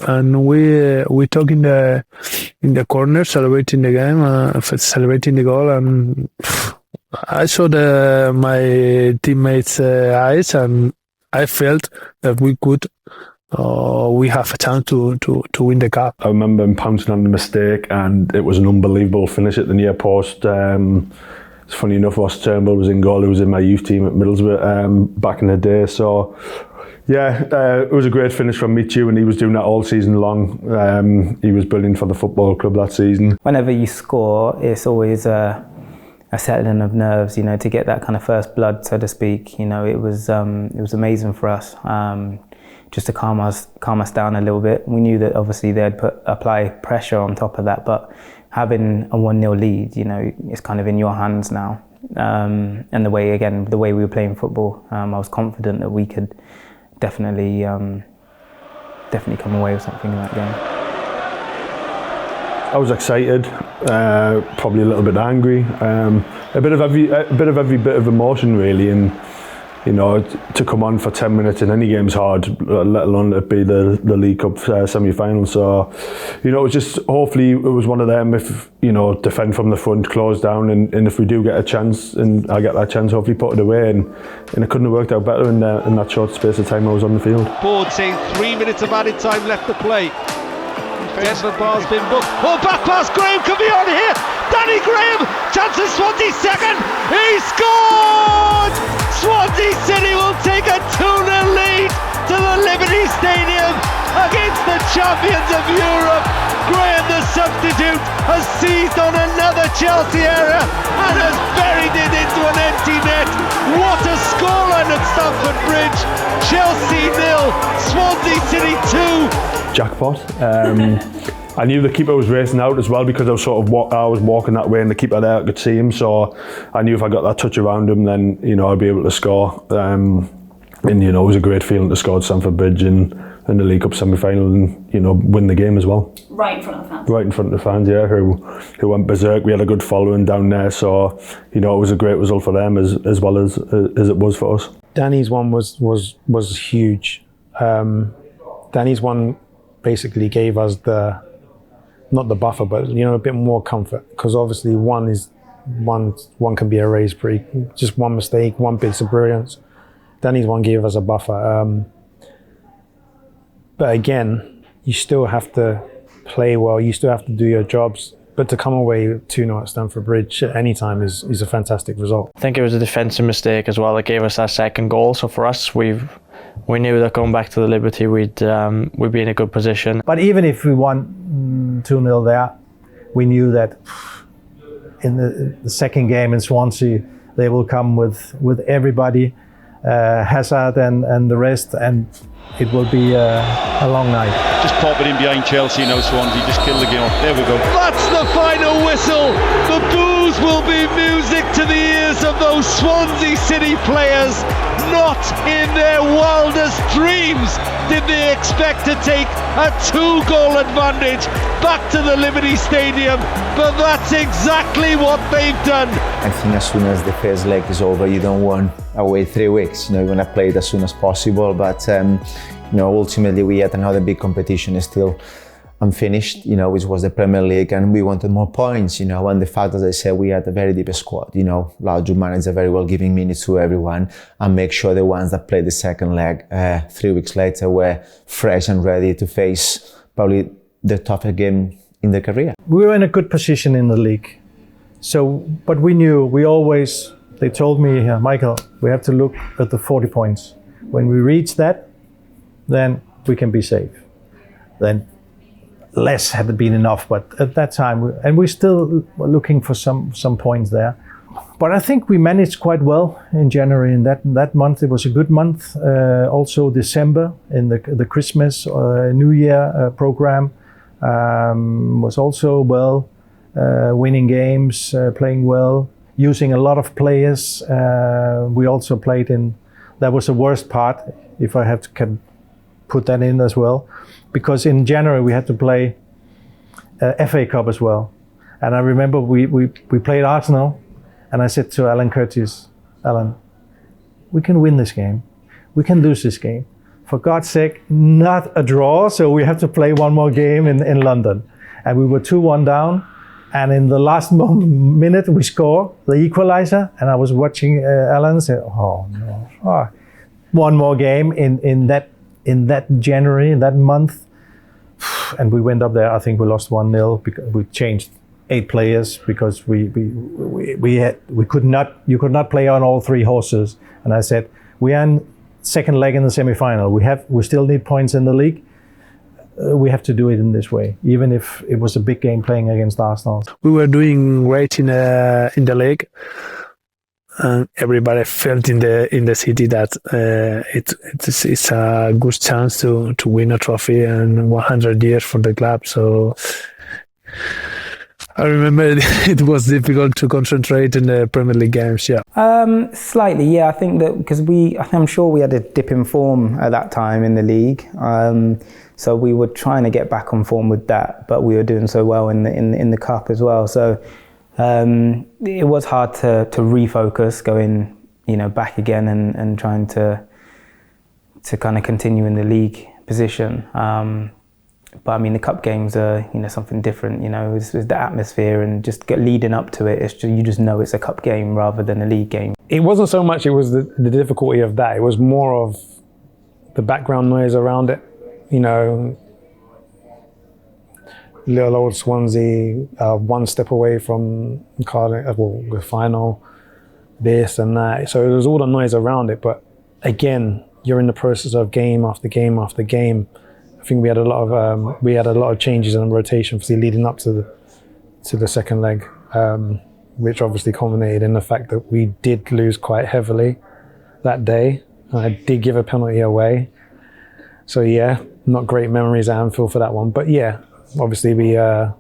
and we talked in the corner celebrating the game, celebrating the goal, and I saw my teammates' eyes, and I felt that we have a chance to win the cup. I remember him pouncing on the mistake, and it was an unbelievable finish at the near post. It's funny enough, Ross Turnbull was in goal, who was in my youth team at Middlesbrough back in the day. So, yeah, it was a great finish from Michu, and he was doing that all season long. He was brilliant for the football club that season. Whenever you score, it's always a settling of nerves, you know, to get that kind of first blood, so to speak. You know, it was amazing for us. Just to calm us down a little bit. We knew that obviously they'd apply pressure on top of that, but having a 1-0 lead, you know, it's kind of in your hands now. And the way we were playing football, I was confident that we could definitely come away with something in that game. I was excited, probably a little bit angry, a bit of every bit of emotion really, and you know, to come on for 10 minutes in any game is hard, let alone it be the League Cup semi-final. So, you know, it was just, hopefully it was one of them, if, you know, defend from the front, close down, and if we do get a chance, and I get that chance, hopefully put it away, and it couldn't have worked out better in that short space of time I was on the field. Board saying 3 minutes of added time left to play. Denver bar's been booked. Oh, back pass, Graham could be on here. Danny Graham, chance of Swansea second. He scored! Swansea City will take a 2-0 lead to the Liberty Stadium against the champions of Europe. Graham, the substitute, has seized on another Chelsea error and has buried it into an empty net. What a scoreline at Stamford Bridge. Chelsea 0, Swansea City 2. Jackpot. I knew the keeper was racing out as well, because I was I was walking that way and the keeper there, I could see him, so I knew if I got that touch around him, then, you know, I'd be able to score. And, you know, it was a great feeling to score at Stamford Bridge in the League Cup semi-final, and, you know, win the game as well. Right in front of the fans. Right in front of the fans, yeah, who went berserk. We had a good following down there, so, you know, it was a great result for them as well as it was for us. Danny's one was huge. Danny's one basically gave us not the buffer, but, you know, a bit more comfort, because obviously one can be erased pretty, just one mistake, one bit of brilliance. Danny's one gave us a buffer. But again, you still have to play well, you still have to do your jobs. But to come away 2-0 at Stamford Bridge at any time is a fantastic result. I think it was a defensive mistake as well that gave us that second goal. So for us, we knew that going back to the Liberty, we'd be in a good position. But even if we won 2-0 there, we knew that in the second game in Swansea, they will come with everybody, Hazard and the rest, and it will be a long night. Just pop it in behind Chelsea now, Swansea, just kill the game off. There we go. That's the final whistle. The boos will be music to the ears of those Swansea City players. Not in their wildest dreams did they expect to take a 2-goal advantage back to the Liberty Stadium, but that's exactly what they've done. I think as soon as the first leg is over, you don't want to wait 3 weeks. You know, you want to play it as soon as possible, but you know, ultimately we had another big competition is still unfinished, you know, which was the Premier League, and we wanted more points, you know, and the fact, as I said, we had a very deep squad, you know, Laudrup manager very well giving minutes to everyone and make sure the ones that played the second leg 3 weeks later were fresh and ready to face probably the toughest game in their career. We were in a good position in the league. So, but we knew, they told me, Michael, we have to look at the 40 points. When we reach that, then we can be safe. Then less had been enough, but at that time, we're still looking for some points there. But I think we managed quite well in January. In that month, it was a good month. Also December, in the Christmas New Year program, was also well, winning games, playing well, using a lot of players. We also played in, that was the worst part, if I have to put that in as well, because in January we had to play FA Cup as well. And I remember we played Arsenal, and I said to Alan Curtis, Alan, we can win this game. We can lose this game. For God's sake, not a draw, so we have to play one more game in London. And we were 2-1 down, and in the last minute we score the equalizer, and I was watching Alan and said, oh no, one more game in that January, in that month. And we went up there, I think we lost 1-0 because we changed 8 players because you could not play on all 3 horses. And I said, we are in second leg in the semi-final. We still need points in the league. We have to do it in this way, even if it was a big game playing against Arsenal. We were doing great in the league, and everybody felt in the city that it's a good chance to win a trophy and 100 years for the club. So I remember it was difficult to concentrate in the Premier League games. Yeah, slightly. Yeah, I think that because I'm sure we had a dip in form at that time in the league. So we were trying to get back on form with that, but we were doing so well in the cup as well. So it was hard to refocus going back again and trying to kind of continue in the league position. But I mean, the cup games are, something different. It's the atmosphere and just leading up to it. It's just, you just know it's a cup game rather than a league game. It wasn't so much. It was the difficulty of that. It was more of the background noise around it. Little old Swansea, one step away from the final, this and that. So there was all the noise around it. But again, you're in the process of game after game after game. I think we had a lot of changes in the rotation leading up to the second leg, which obviously culminated in the fact that we did lose quite heavily that day. I did give a penalty away, so yeah, not great memories at Anfield for that one. But yeah, obviously there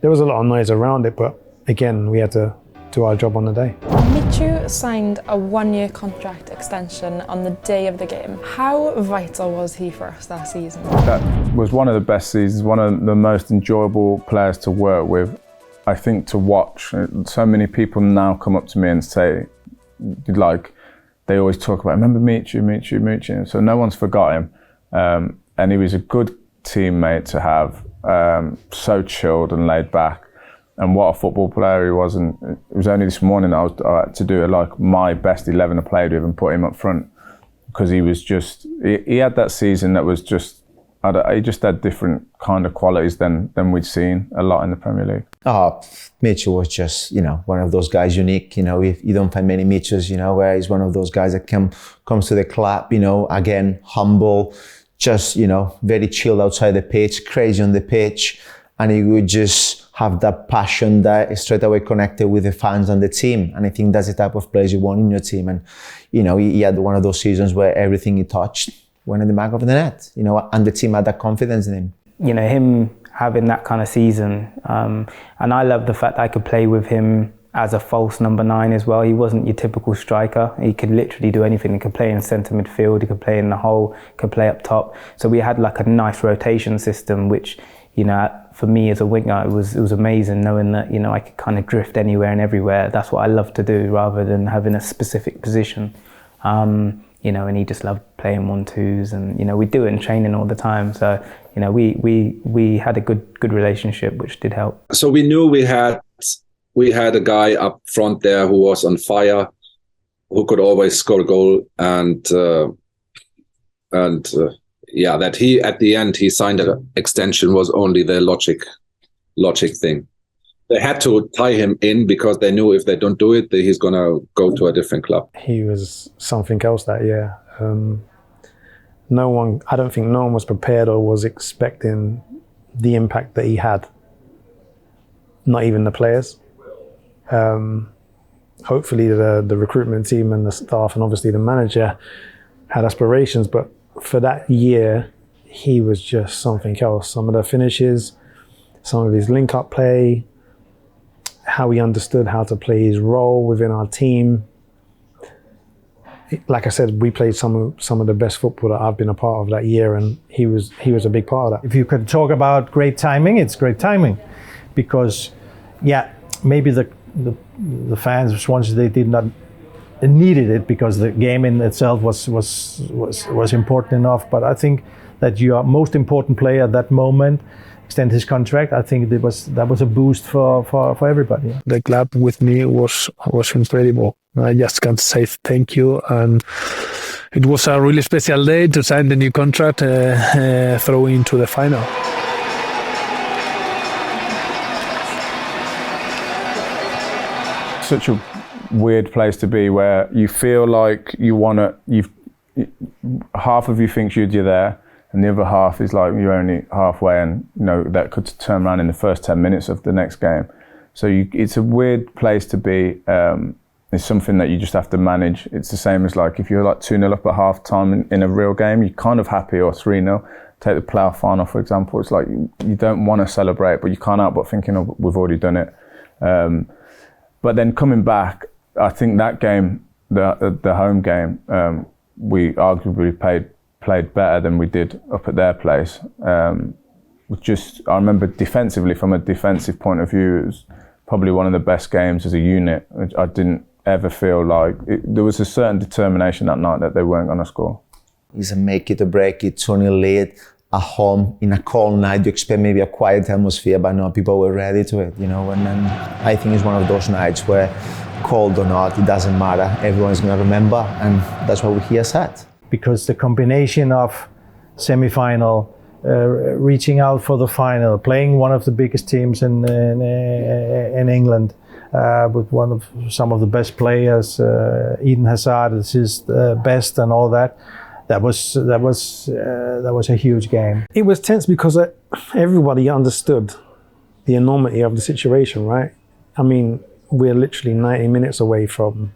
was a lot of noise around it, but again, we had to do our job on the day. Michu signed a 1-year contract extension on the day of the game. How vital was he for us that season? That was one of the best seasons, one of the most enjoyable players to work with, I think, to watch. So many people now come up to me and say, they always talk about, remember Michu. So no one's forgot him. And he was a good teammate to have, so chilled and laid back. And what a football player he was. And it was only this morning that I had to do my best 11 I played with and put him up front, because he was just, he had that season that was just, he just had different kind of qualities than we'd seen a lot in the Premier League. Oh, Mitchell was just, one of those guys unique. You don't find many Mitchells, where he's one of those guys that comes to the club, again, humble, just, very chilled outside the pitch, crazy on the pitch. And he would just have that passion that is straight away connected with the fans and the team. And I think that's the type of players you want in your team. And, he had one of those seasons where everything he touched went in the back of the net, and the team had that confidence in him. Him having that kind of season. And I love the fact that I could play with him as a false number 9 as well. He wasn't your typical striker. He could literally do anything. He could play in centre midfield, he could play in the hole, could play up top. So we had a nice rotation system, which, for me as a winger, it was amazing knowing that, I could kind of drift anywhere and everywhere. That's what I love to do rather than having a specific position. And he just loved playing 1-2s, and, we do it in training all the time. So, we had a good relationship, which did help. So we knew we had a guy up front there who was on fire, who could always score a goal, that he, at the end, he signed an extension was only the logic thing. They had to tie him in because they knew if they don't do it, he's going to go to a different club. He was something else that year. I don't think no one was prepared or was expecting the impact that he had. Not even the players. Hopefully the recruitment team and the staff and obviously the manager had aspirations, but for that year, he was just something else. Some of the finishes, some of his link-up play, how he understood how to play his role within our team. Like I said, we played some of the best football that I've been a part of that year, and he was a big part of that. If you could talk about great timing, it's great timing, because maybe the fans of Swansea, they did not needed it because the game in itself was important enough. But I think that your most important player at that moment extend his contract. I think that was a boost for everybody. The club with me was incredible. I just can't say thank you, and it was a really special day to sign the new contract, throwing into the final. Such a weird place to be, where you feel like half of you thinks you're there, and the other half is like you're only halfway, and that could turn around in the first 10 minutes of the next game. So it's a weird place to be. It's something that you just have to manage. It's the same as if you're 2-0 up at half time in a real game, you're kind of happy, or 3-0. Take the playoff final, for example. It's like you don't want to celebrate, but you can't help but thinking, oh, we've already done it. But then coming back, I think that game, the home game, we arguably played better than we did up at their place. I remember defensively, from a defensive point of view, it was probably one of the best games as a unit. I didn't ever feel like there was a certain determination that night that they weren't going to score. It's a make it or break it, 2-0 lead at home in a cold night. You expect maybe a quiet atmosphere, but no, people were ready to it, you know. And then I think it's one of those nights where, cold or not, it doesn't matter. Everyone's going to remember, and that's what we're here at. Because the combination of semi-final, reaching out for the final, playing one of the biggest teams in England, with some of the best players, Eden Hazard is his best and all that. That was a huge game. It was tense because everybody understood the enormity of the situation, right? I mean, we're literally 90 minutes away from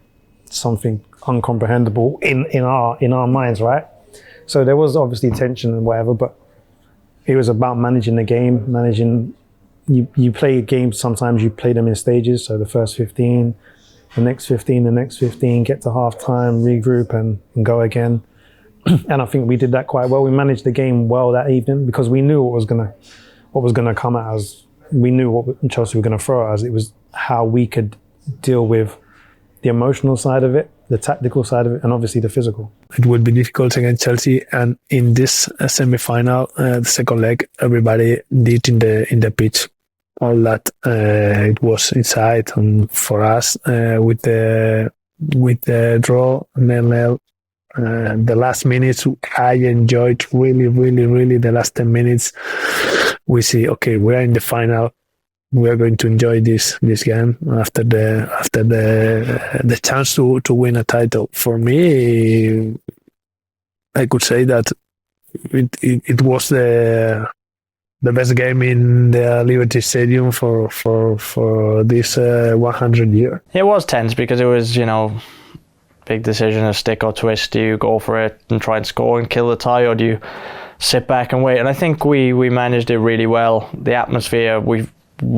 something incomprehensible in our minds, right? So there was obviously tension and whatever, but it was about managing the game, you play games, sometimes you play them in stages, so the first 15, the next 15, get to half time, regroup and go again. And I think we did that quite well. We managed the game well that evening because we knew what was gonna come at us. We knew what Chelsea were gonna throw at us. It was how we could deal with the emotional side of it, the tactical side of it, and obviously the physical. It would be difficult against Chelsea, and in this semi-final, the second leg, everybody did in the pitch all that it was inside, and for us with the draw, nil-nil. The last minutes, I enjoyed really the last 10 minutes. We see, okay, we're in the final. We are going to enjoy this game after the chance to win a title. For me, I could say that it was the best game in the Liberty Stadium for this 100 year. It was tense because it was, big decision, a stick or twist. Do you go for it and try and score and kill the tie, or do you sit back and wait? And I think we managed it really well. The atmosphere, we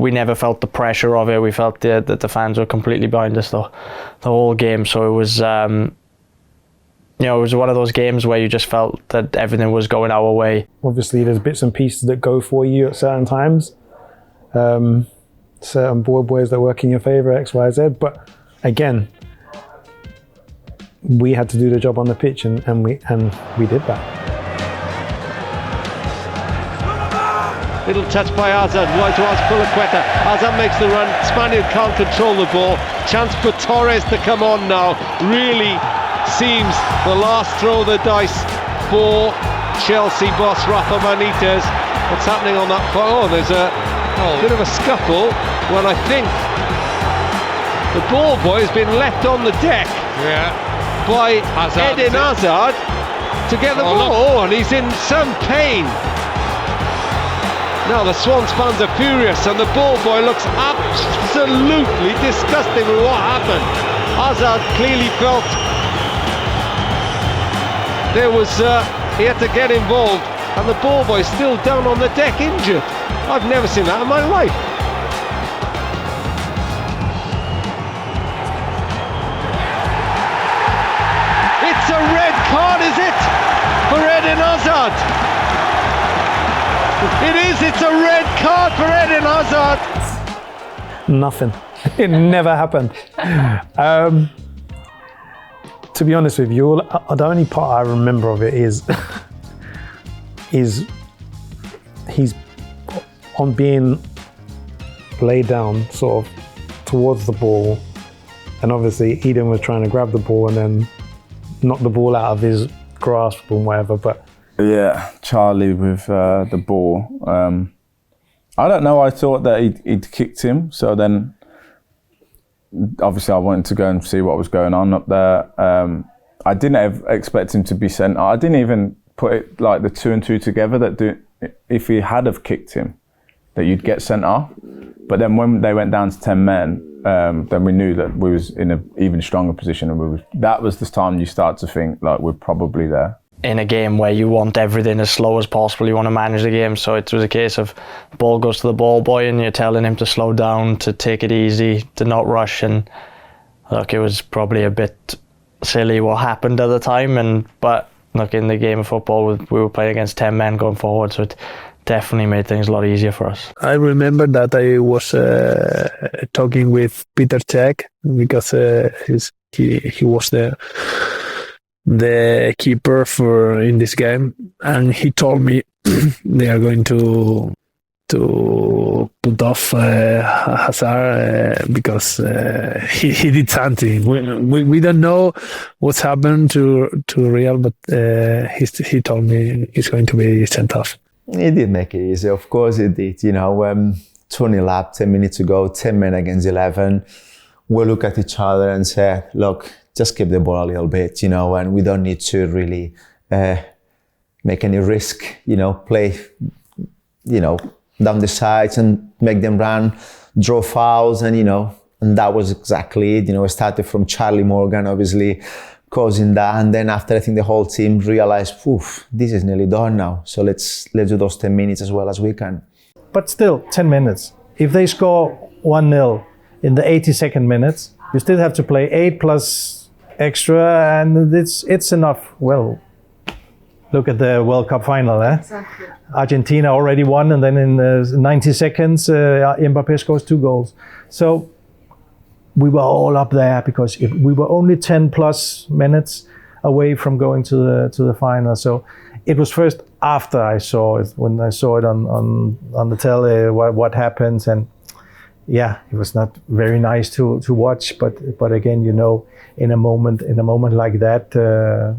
never felt the pressure of it. We felt that the fans were completely behind us the whole game. So it was, it was one of those games where you just felt that everything was going our way. Obviously, there's bits and pieces that go for you at certain times. Certain boys that work in your favour, X, Y, Z. But again, we had to do the job on the pitch, and we did that. Little touch by Hazard, wide towards Pulaqueta. Hazard makes the run, Spaniard can't control the ball. Chance for Torres to come on now. Really seems the last throw of the dice for Chelsea boss Rafa Benitez. What's happening on that? Oh, there's a bit of a scuffle when I think the ball boy has been left on the deck. By Eden Hazard to get the ball, and he's in some pain. Now the Swans fans are furious, and the ball boy looks absolutely disgusting with what happened. Hazard clearly felt there was he had to get involved, and the ball boy is still down on the deck injured. I've never seen that in my life. It's a red card, is it, for Eden Hazard? It is, it's a red card for Eden Hazard. Nothing. It never happened. To be honest with you, the only part I remember of it is he's on being laid down sort of towards the ball, and obviously Eden was trying to grab the ball and then knock the ball out of his grasp and whatever. But yeah, Charlie with the ball. I don't know. I thought that he'd kicked him. So then, obviously, I wanted to go and see what was going on up there. I didn't expect him to be sent. I didn't even put it like the 2 and 2 together. That if he had have kicked him, that you'd get sent off. But then when they went down to 10 men, then we knew that we was in an even stronger position, and that was the time you start to think like we're probably there. In a game where you want everything as slow as possible, you want to manage the game, so it was a case of the ball goes to the ball boy and you're telling him to slow down, to take it easy, to not rush. And look, it was probably a bit silly what happened at the time, but look, in the game of football we were playing against 10 men going forward, so it definitely made things a lot easier for us. I remember that I was talking with Peter Cech because he was the keeper in this game, and he told me they are going to put off Hazard because he did something. We don't know what's happened to Real, but he told me he's going to be sent off. He did make it easy, of course he did. 2-0 up, 10 minutes to go, 10 men against 11. We look at each other and say, look, just keep the ball a little bit, and we don't need to really make any risk, play, down the sides and make them run, draw fouls, and that was exactly it. It started from Charlie Morgan, obviously, causing that, and then after I think the whole team realized, this is nearly done now, so let's do those 10 minutes as well as we can. But still, 10 minutes. If they score 1-0 in the 82nd minute, you still have to play 8 plus extra, and it's enough. Well, look at the World Cup final, Exactly. Argentina already won, and then in 90 seconds, Mbappé scores 2 goals. So we were all up there because we were only 10 plus minutes away from going to the final. So it was first after I saw it, when I saw it on the telly, what happens, and yeah, it was not very nice to watch. But again, in a moment like that,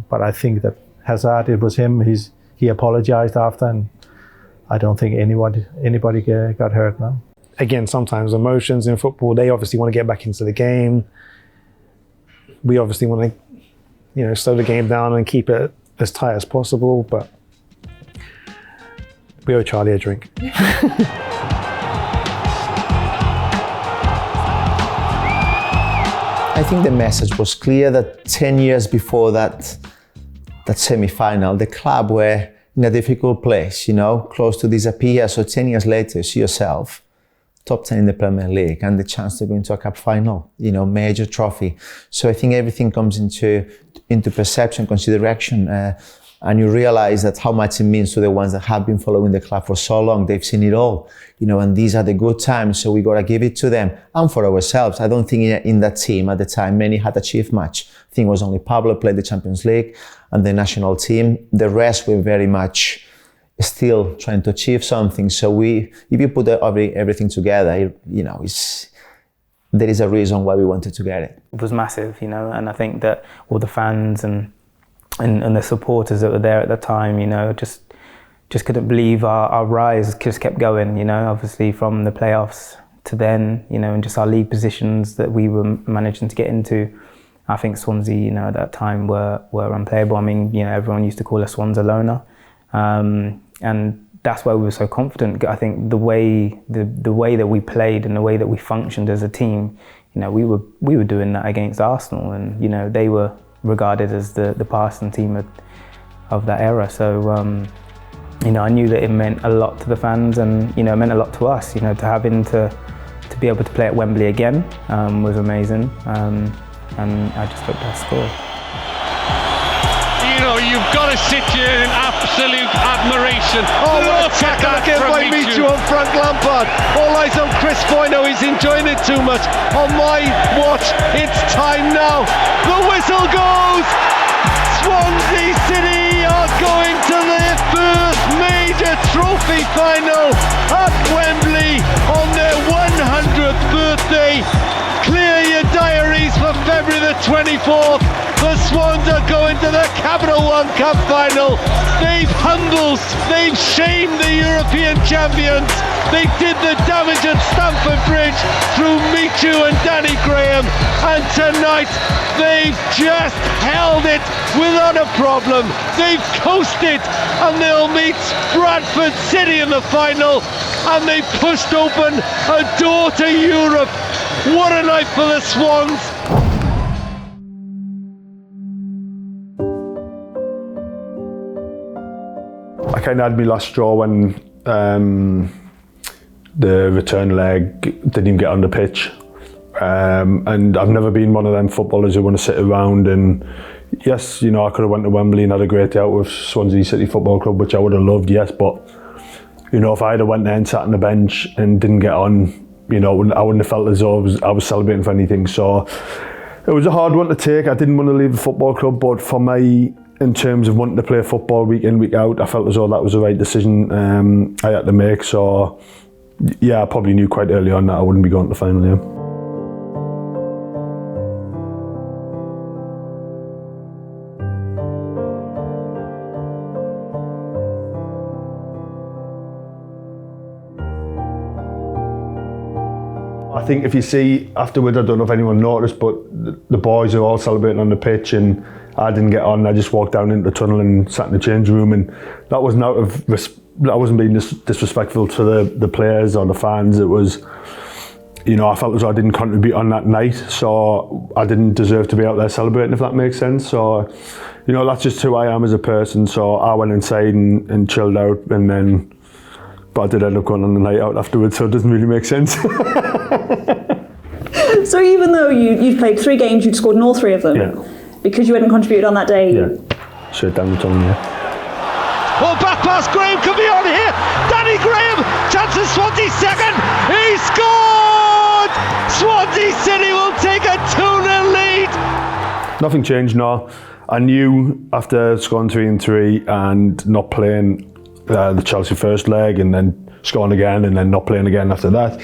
but I think that Hazard, it was him. He apologized after, and I don't think anybody got hurt now. Again, sometimes emotions in football, they obviously want to get back into the game. We obviously want to, slow the game down and keep it as tight as possible, but we owe Charlie a drink. I think the message was clear that 10 years before that semi-final, the club were in a difficult place, close to disappear. So 10 years later, you see yourself top 10 in the Premier League and the chance to go into a cup final, major trophy. So I think everything comes into perception, consideration, and you realize that how much it means to the ones that have been following the club for so long. They've seen it all, and these are the good times. So we got to give it to them and for ourselves. I don't think in that team at the time, many had achieved much. I think it was only Pablo played the Champions League and the national team. The rest were very much still trying to achieve something. So if you put everything together, there is a reason why we wanted to get it. It was massive, and I think that all the fans and the supporters that were there at the time, just couldn't believe our rise just kept going, obviously from the playoffs to then, and just our league positions that we were managing to get into. I think Swansea, at that time were unplayable. I mean, everyone used to call us Swanzalona. And that's why we were so confident. I think the way that we played and the way that we functioned as a team, we were doing that against Arsenal, and they were regarded as the passing team of that era. So I knew that it meant a lot to the fans, and it meant a lot to us. To having to be able to play at Wembley again was amazing, and I just hope to score. You've got to sit here in absolute admiration. Oh, what a tackle again by Michu on Frank Lampard. All eyes on Chris Boyno, he's enjoying it too much. On my watch, it's time now. The whistle goes. Swansea City are going to their first major trophy final at Wembley on their 100th birthday. Clear your diaries for February the 24th. The Swans are going to the Capital One Cup final. They've humbled, they've shamed the European champions. They did the damage at Stamford Bridge through Michu and Danny Graham. And tonight, they've just held it without a problem. They've coasted, and they'll meet Bradford City in the final. And they've pushed open a door to Europe. What a night for the Swans. I kind of had my last straw when the return leg didn't even get on the pitch. And I've never been one of them footballers who want to sit around and, yes, I could have went to Wembley and had a great day out with Swansea City Football Club, which I would have loved, yes, but, if I had went there and sat on the bench and didn't get on, you know, I wouldn't have felt as though I was celebrating for anything. So it was a hard one to take. I didn't want to leave the football club, but for me, in terms of wanting to play football week in, week out, I felt as though that was the right decision I had to make. So yeah, I probably knew quite early on that I wouldn't be going to the final. Yeah. I think if you see afterwards, I don't know if anyone noticed, but the boys are all celebrating on the pitch and I didn't get on. I just walked down into the tunnel and sat in the change room, and that wasn't out of I wasn't being disrespectful to the players or the fans. It was, you know, I felt as though I didn't contribute on that night, so I didn't deserve to be out there celebrating, if that makes sense. So, you know, that's just who I am as a person. So I went inside and chilled out, and then, but I did end up going on the night out afterwards, so it doesn't really make sense. So even though you'd played 3 games, you'd scored in all 3 of them, because you hadn't contributed on that day? Yeah, straight down the tunnel, yeah. Oh, back pass, Graham could be on here. Danny Graham, chances Swansea second. He scored! Swansea City will take a 2-0 lead. Nothing changed, no. I knew after scoring 3 and 3 and not playing the Chelsea first leg and then scoring again and then not playing again after that,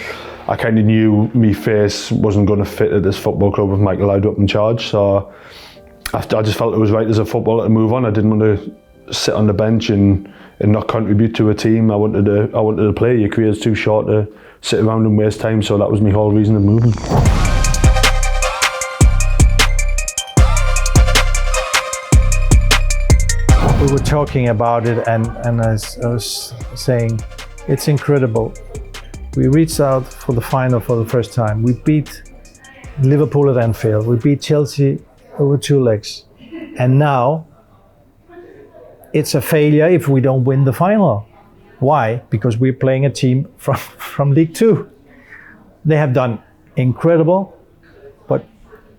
I kind of knew my face wasn't going to fit at this football club with Michael Laudrup in charge. So I just felt it was right as a footballer to move on. I didn't want to sit on the bench and not contribute to a team. I wanted to play. Your career's too short to sit around and waste time. So that was my whole reason of moving. We were talking about it, and as I was saying, it's incredible. We reached out for the final for the first time. We beat Liverpool at Anfield. We beat Chelsea over 2 legs. And now it's a failure if we don't win the final. Why? Because we're playing a team from League Two. They have done incredible, but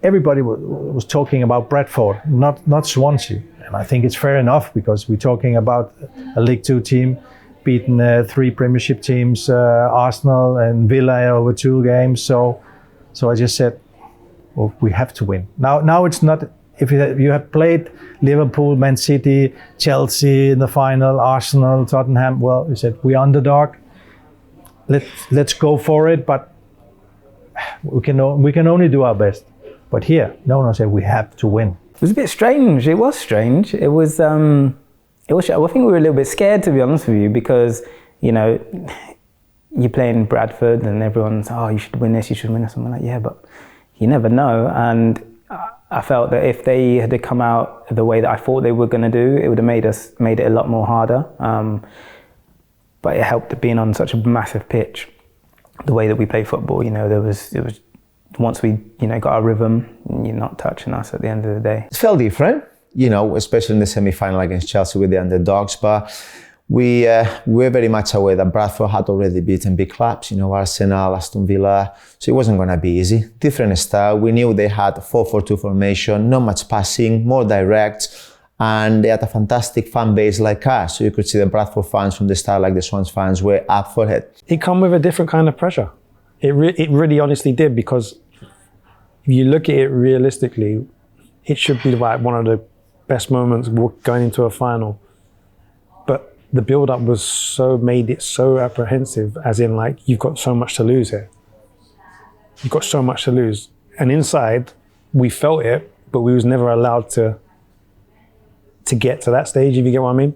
everybody was talking about Bradford, not Swansea. And I think it's fair enough, because we're talking about a League Two team beaten 3 Premiership teams, Arsenal and Villa over 2 games. So I just said, well, we have to win. Now it's not, if you have played Liverpool, Man City, Chelsea in the final, Arsenal, Tottenham, well, you said, we're underdog. Let's go for it, but we can only do our best. But here, no one said we have to win. It was a bit strange. It was strange. It was. I think we were a little bit scared, to be honest with you, because, you know, you're playing Bradford and everyone's, oh, you should win this, you should win this. I'm like, yeah, but you never know. And I felt that if they had come out the way that I thought they were going to do, it would have made it a lot more harder. But it helped being on such a massive pitch. The way that we play football, you know, it was once we, you know, got our rhythm, you're not touching us at the end of the day. It felt different, you know, especially in the semi-final against Chelsea with the underdogs, but we were very much aware that Bradford had already beaten big clubs, you know, Arsenal, Aston Villa, so it wasn't going to be easy. Different style. We knew they had a 4-4-2 formation, not much passing, more direct, and they had a fantastic fan base like us, so you could see the Bradford fans from the start, like the Swans fans, were up for it. It come with a different kind of pressure. It really honestly did, because if you look at it realistically, it should be like one of the best moments going into a final. But the build-up made it so apprehensive, as in, like, you've got so much to lose here. You've got so much to lose. And inside, we felt it, but we was never allowed to get to that stage, if you get what I mean.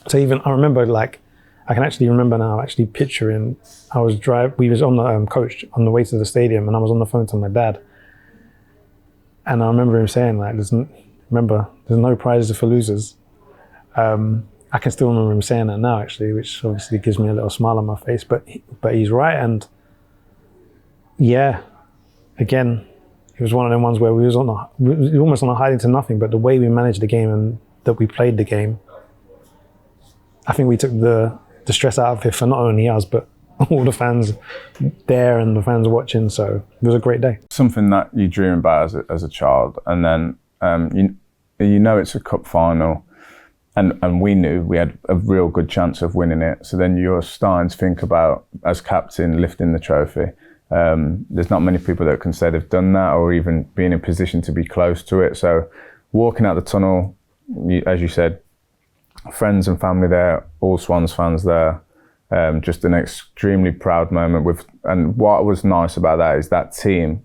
So even, I remember, like, I can actually remember now, actually picturing, we was on the coach on the way to the stadium, and I was on the phone to my dad. And I remember him saying, like, there's no prizes for losers. I can still remember him saying that now, actually, which obviously gives me a little smile on my face, but he's right. And yeah, again, it was one of them ones where we was almost on a hiding to nothing, but the way we managed the game and that we played the game, I think we took the stress out of it for not only us, but all the fans there and the fans watching. So it was a great day. Something that you dream about as a child, and then you know it's a cup final, and we knew we had a real good chance of winning it. So then you're starting to think about, as captain, lifting the trophy. There's not many people that can say they've done that or even be in a position to be close to it. So walking out the tunnel, as you said, friends and family there, all Swans fans there, just an extremely proud moment. And what was nice about that is that team,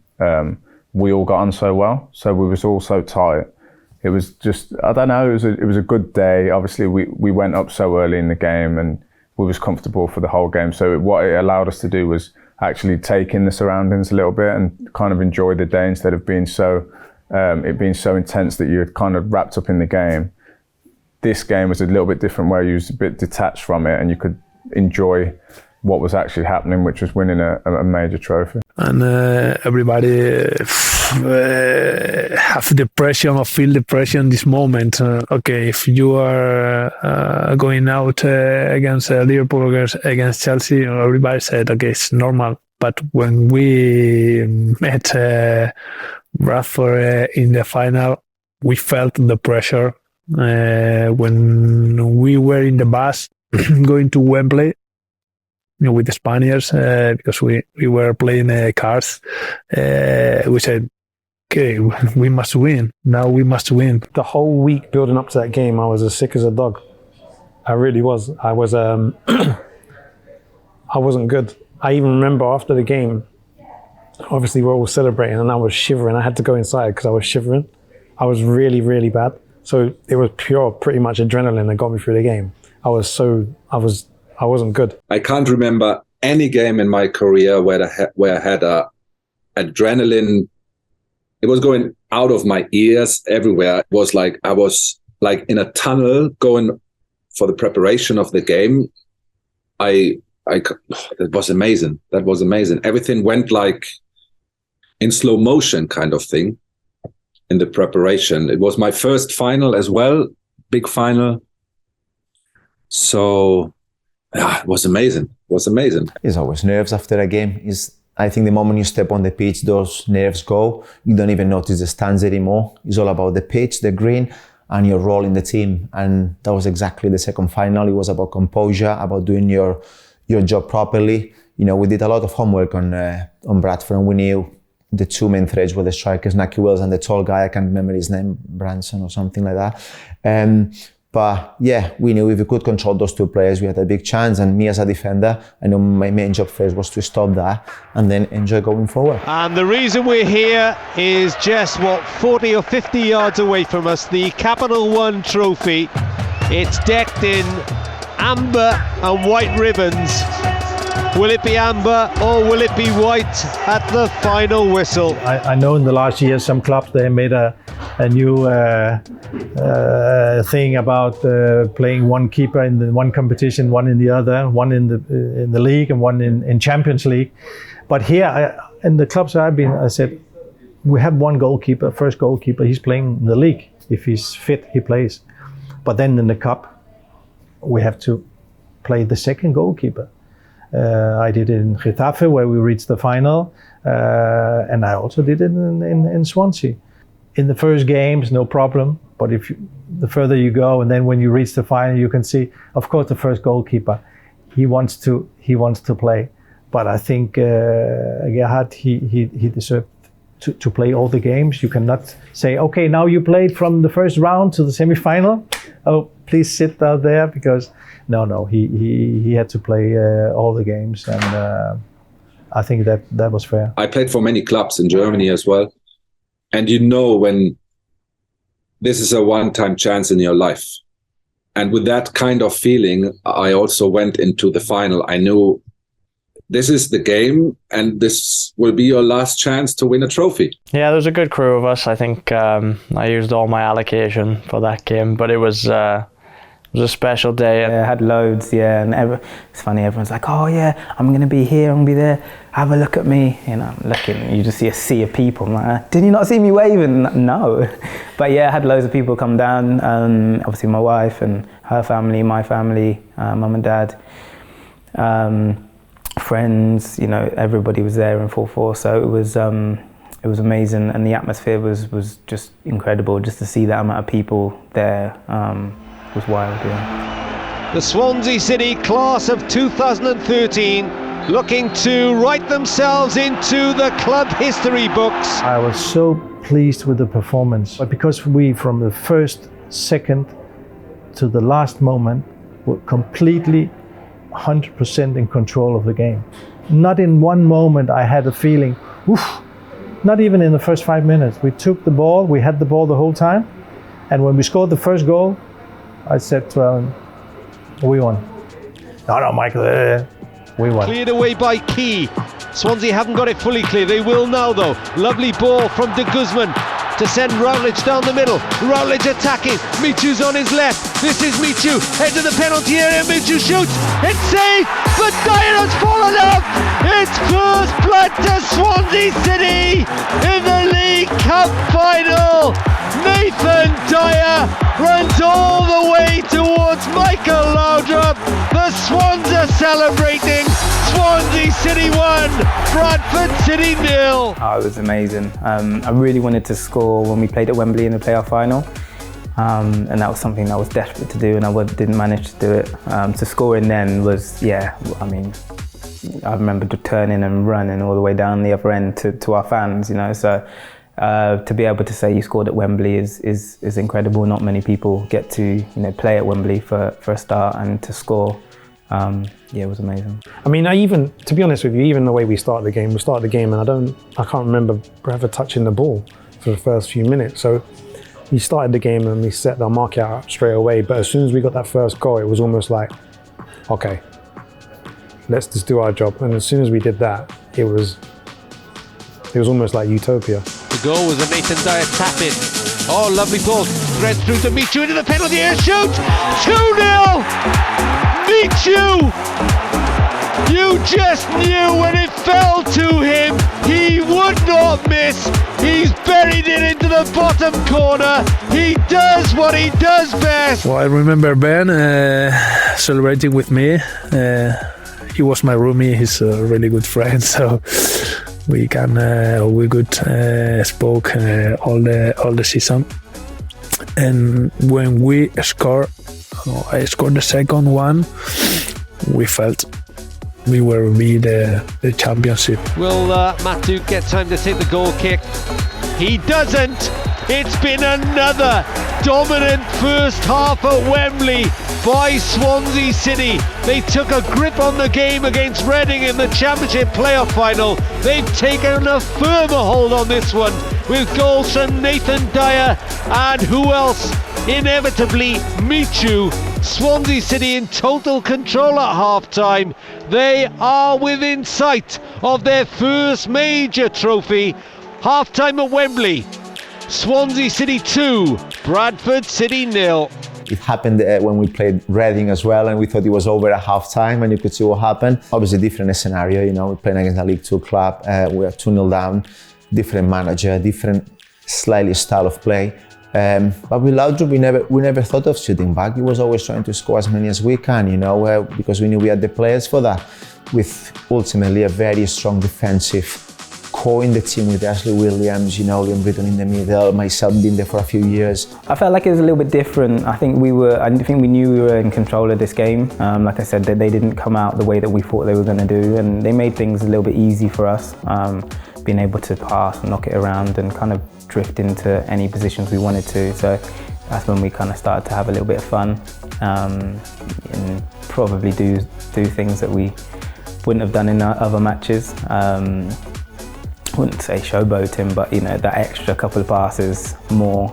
we all got on so well. So we was all so tight. It was just, I don't know, it was a good day. Obviously, we went up so early in the game and we was comfortable for the whole game. So what it allowed us to do was actually take in the surroundings a little bit and kind of enjoy the day instead of being it being so intense that you're kind of wrapped up in the game. This game was a little bit different where you was a bit detached from it and you could enjoy what was actually happening, which was winning a major trophy. And everybody have the pressure or feel the pressure in this moment. Okay, if you are going out against Liverpool or against Chelsea, everybody said, okay, it's normal. But when we met Bradford in the final, we felt the pressure. When we were in the bus going to Wembley, with the Spaniards, because we were playing cards, we said, okay, we must win. Now we must win. The whole week building up to that game, I was as sick as a dog. I really was. I was. I wasn't good. I even remember after the game, obviously we're all celebrating, and I was shivering. I had to go inside because I was shivering. I was really, really bad. So it was pretty much adrenaline that got me through the game. I wasn't good. I can't remember any game in my career where I had a adrenaline. It was going out of my ears everywhere. It was like I was like in a tunnel going for the preparation of the game. That was amazing. That was amazing. Everything went like in slow motion kind of thing in the preparation. It was my first final as well, big final. So yeah, it was amazing. It was amazing. It's always nerves after a game. I think the moment you step on the pitch, those nerves go. You don't even notice the stands anymore. It's all about the pitch, the green, and your role in the team. And that was exactly the second final. It was about composure, about doing your job properly. You know, we did a lot of homework on Bradford, and we knew the two main threads were the strikers, Nahki Wells, and the tall guy, I can't remember his name, Branson or something like that. But yeah, we knew if we could control those two players, we had a big chance. And me as a defender, I know my main job first was to stop that and then enjoy going forward. And the reason we're here is just, 40 or 50 yards away from us, the Capital One trophy. It's decked in amber and white ribbons. Will it be amber or will it be white at the final whistle? I know in the last year some clubs, they made a new thing about playing one keeper in one competition, one in the other, one in the league and one in Champions League. But here in the clubs I've been, I said we have one goalkeeper, first goalkeeper. He's playing in the league. If he's fit, he plays. But then in the cup, we have to play the second goalkeeper. I did it in Getafe where we reached the final, and I also did it in Swansea. In the first games, no problem, but the further you go, and then when you reach the final, you can see, of course, the first goalkeeper, he wants to play. But I think Gerhard, he deserved to play all the games. You cannot say, okay, now you played from the first round to the semi-final. Oh, please sit out there, because no, he had to play all the games, and I think that was fair. I played for many clubs in Germany as well, and you know when this is a one-time chance in your life, and with that kind of feeling, I also went into the final. I knew this is the game, and this will be your last chance to win a trophy. Yeah, there was a good crew of us. I think I used all my allocation for that game, but it was a special day. Yeah, I had loads, yeah, and it's funny, everyone's like, oh yeah, I'm going to be here, I'm going to be there, have a look at me. You know, I'm looking, you just see a sea of people. I'm like, did you not see me waving? No. But yeah, I had loads of people come down, obviously my wife and her family, my family, mum and dad, friends, you know, everybody was there in full force, so it was amazing, and the atmosphere was just incredible, just to see that amount of people there. was wild, yeah. The Swansea City class of 2013 looking to write themselves into the club history books. I was so pleased with the performance, but because we, from the first second to the last moment, were completely 100% in control of the game. Not in one moment I had a feeling, oof, not even in the first 5 minutes. We took the ball, we had the ball the whole time, and when we scored the first goal, I said to Alan, we won. No, Michael, we won. Cleared away by Key. Swansea haven't got it fully clear. They will now, though. Lovely ball from De Guzman to send Routledge down the middle. Routledge attacking. Michu's on his left. This is Michu. Head to the penalty area. Michu shoots. It's safe, but Dyer has fallen up. It's first blood to Swansea City in the League Cup final. Nathan Dyer runs all the way towards Michael Laudrup. The Swans are celebrating. Swansea City 1, Bradford City 0. Oh, it was amazing. I really wanted to score when we played at Wembley in the playoff final. And that was something I was desperate to do, and I didn't manage to do it. To score in then was, yeah, I mean, I remember turning and running all the way down the other end to our fans, you know, so to be able to say you scored at Wembley is incredible. Not many people get to, play at Wembley for a start, and to score, it was amazing. I mean, to be honest with you, even the way we started the game and I can't remember ever touching the ball for the first few minutes. So we started the game and we set our mark out straight away. But as soon as we got that first goal, it was almost like, okay, let's just do our job. And as soon as we did that, it was almost like utopia. The goal was a Nathan Dyer tap in. Oh, lovely ball. Thread through to Michu into the penalty area. Shoot! 2-0! Michu! You just knew when it fell to him, he would not miss. He's buried it into the bottom corner. He does what he does best. Well, I remember Ben celebrating with me. He was my roomie. He's a really good friend, so we could spoke all the season. And when we scored, I scored the second one, we felt we were the championship. Will Matu get time to take the goal kick? He doesn't. It's been another dominant first half at Wembley by Swansea City. They took a grip on the game against Reading in the Championship playoff final. They've taken a firmer hold on this one with goals from Nathan Dyer and who else? Inevitably, Michu. Swansea City in total control at half-time. They are within sight of their first major trophy. Half-time at Wembley. Swansea City 2, Bradford City 0. It happened when we played Reading as well, and we thought it was over at half-time, and you could see what happened. Obviously, different scenario, we're playing against a League 2 club, we are 2-0 down, different manager, different slightly style of play. But with Laudrup, we never thought of shooting back. He was always trying to score as many as we can, because we knew we had the players for that. With ultimately a very strong defensive core in the team with Ashley Williams, Liam Britton in the middle, myself being there for a few years. I felt like it was a little bit different. I think we knew we were in control of this game. Like I said, they didn't come out the way that we thought they were going to do, and they made things a little bit easy for us. Being able to pass and knock it around and kind of drift into any positions we wanted to. So that's when we kind of started to have a little bit of fun and probably do things that we wouldn't have done in our other matches. Wouldn't say showboating, but that extra couple of passes more,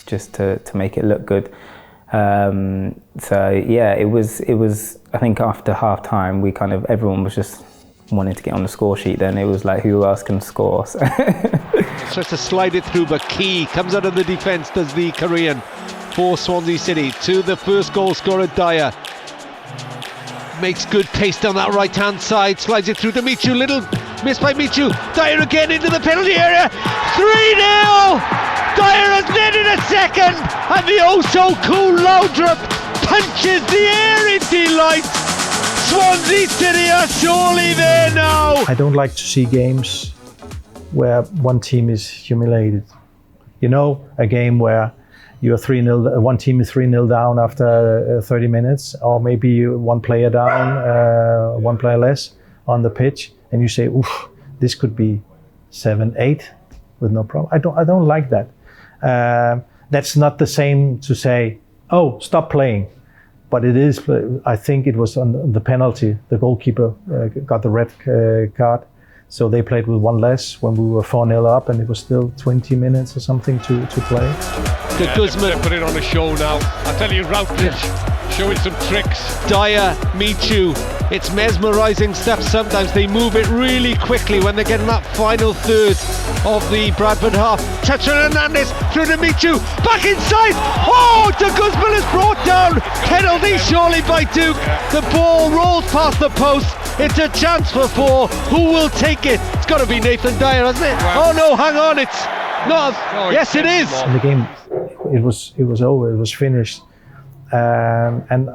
just to make it look good. So yeah, it was. I think after half time, everyone was just wanting to get on the score sheet. Then it was like, who else can score? So tries to slide it through, but Key comes out of the defence, does the Korean for Swansea City to the first goal scorer Dyer. Makes good pace down that right hand side, slides it through to Michu, little miss by Michu. Dyer again into the penalty area. 3-0! Dyer has netted a second, and the oh so cool Laudrup punches the air in delight. Swansea City are surely there now. I don't like to see games where one team is humiliated. A game where, you're 3-0, one team is 3-0 down after 30 minutes, or maybe one player down, one player less on the pitch, and you say, oof, this could be 7-8 with no problem. I don't like that. That's not the same to say, oh, stop playing. But it is, I think it was on the penalty. The goalkeeper got the red card. So they played with one less when we were 4-0 up, and it was still 20 minutes or something to play. De Guzman. They put it on a show now. I tell you, Routledge showing some tricks. Dyer, Michu. It's mesmerising stuff sometimes. They move it really quickly when they're getting that final third of the Bradford half. Chacha Hernandez through to Michu. Back inside. Oh, De Guzman is brought down. Penalty surely by Duke. The ball rolls past the post. It's a chance for 4. Who will take it? It's got to be Nathan Dyer, hasn't it? Oh no, hang on. It's not. Yes, it is. And the game, it was over. It was finished. And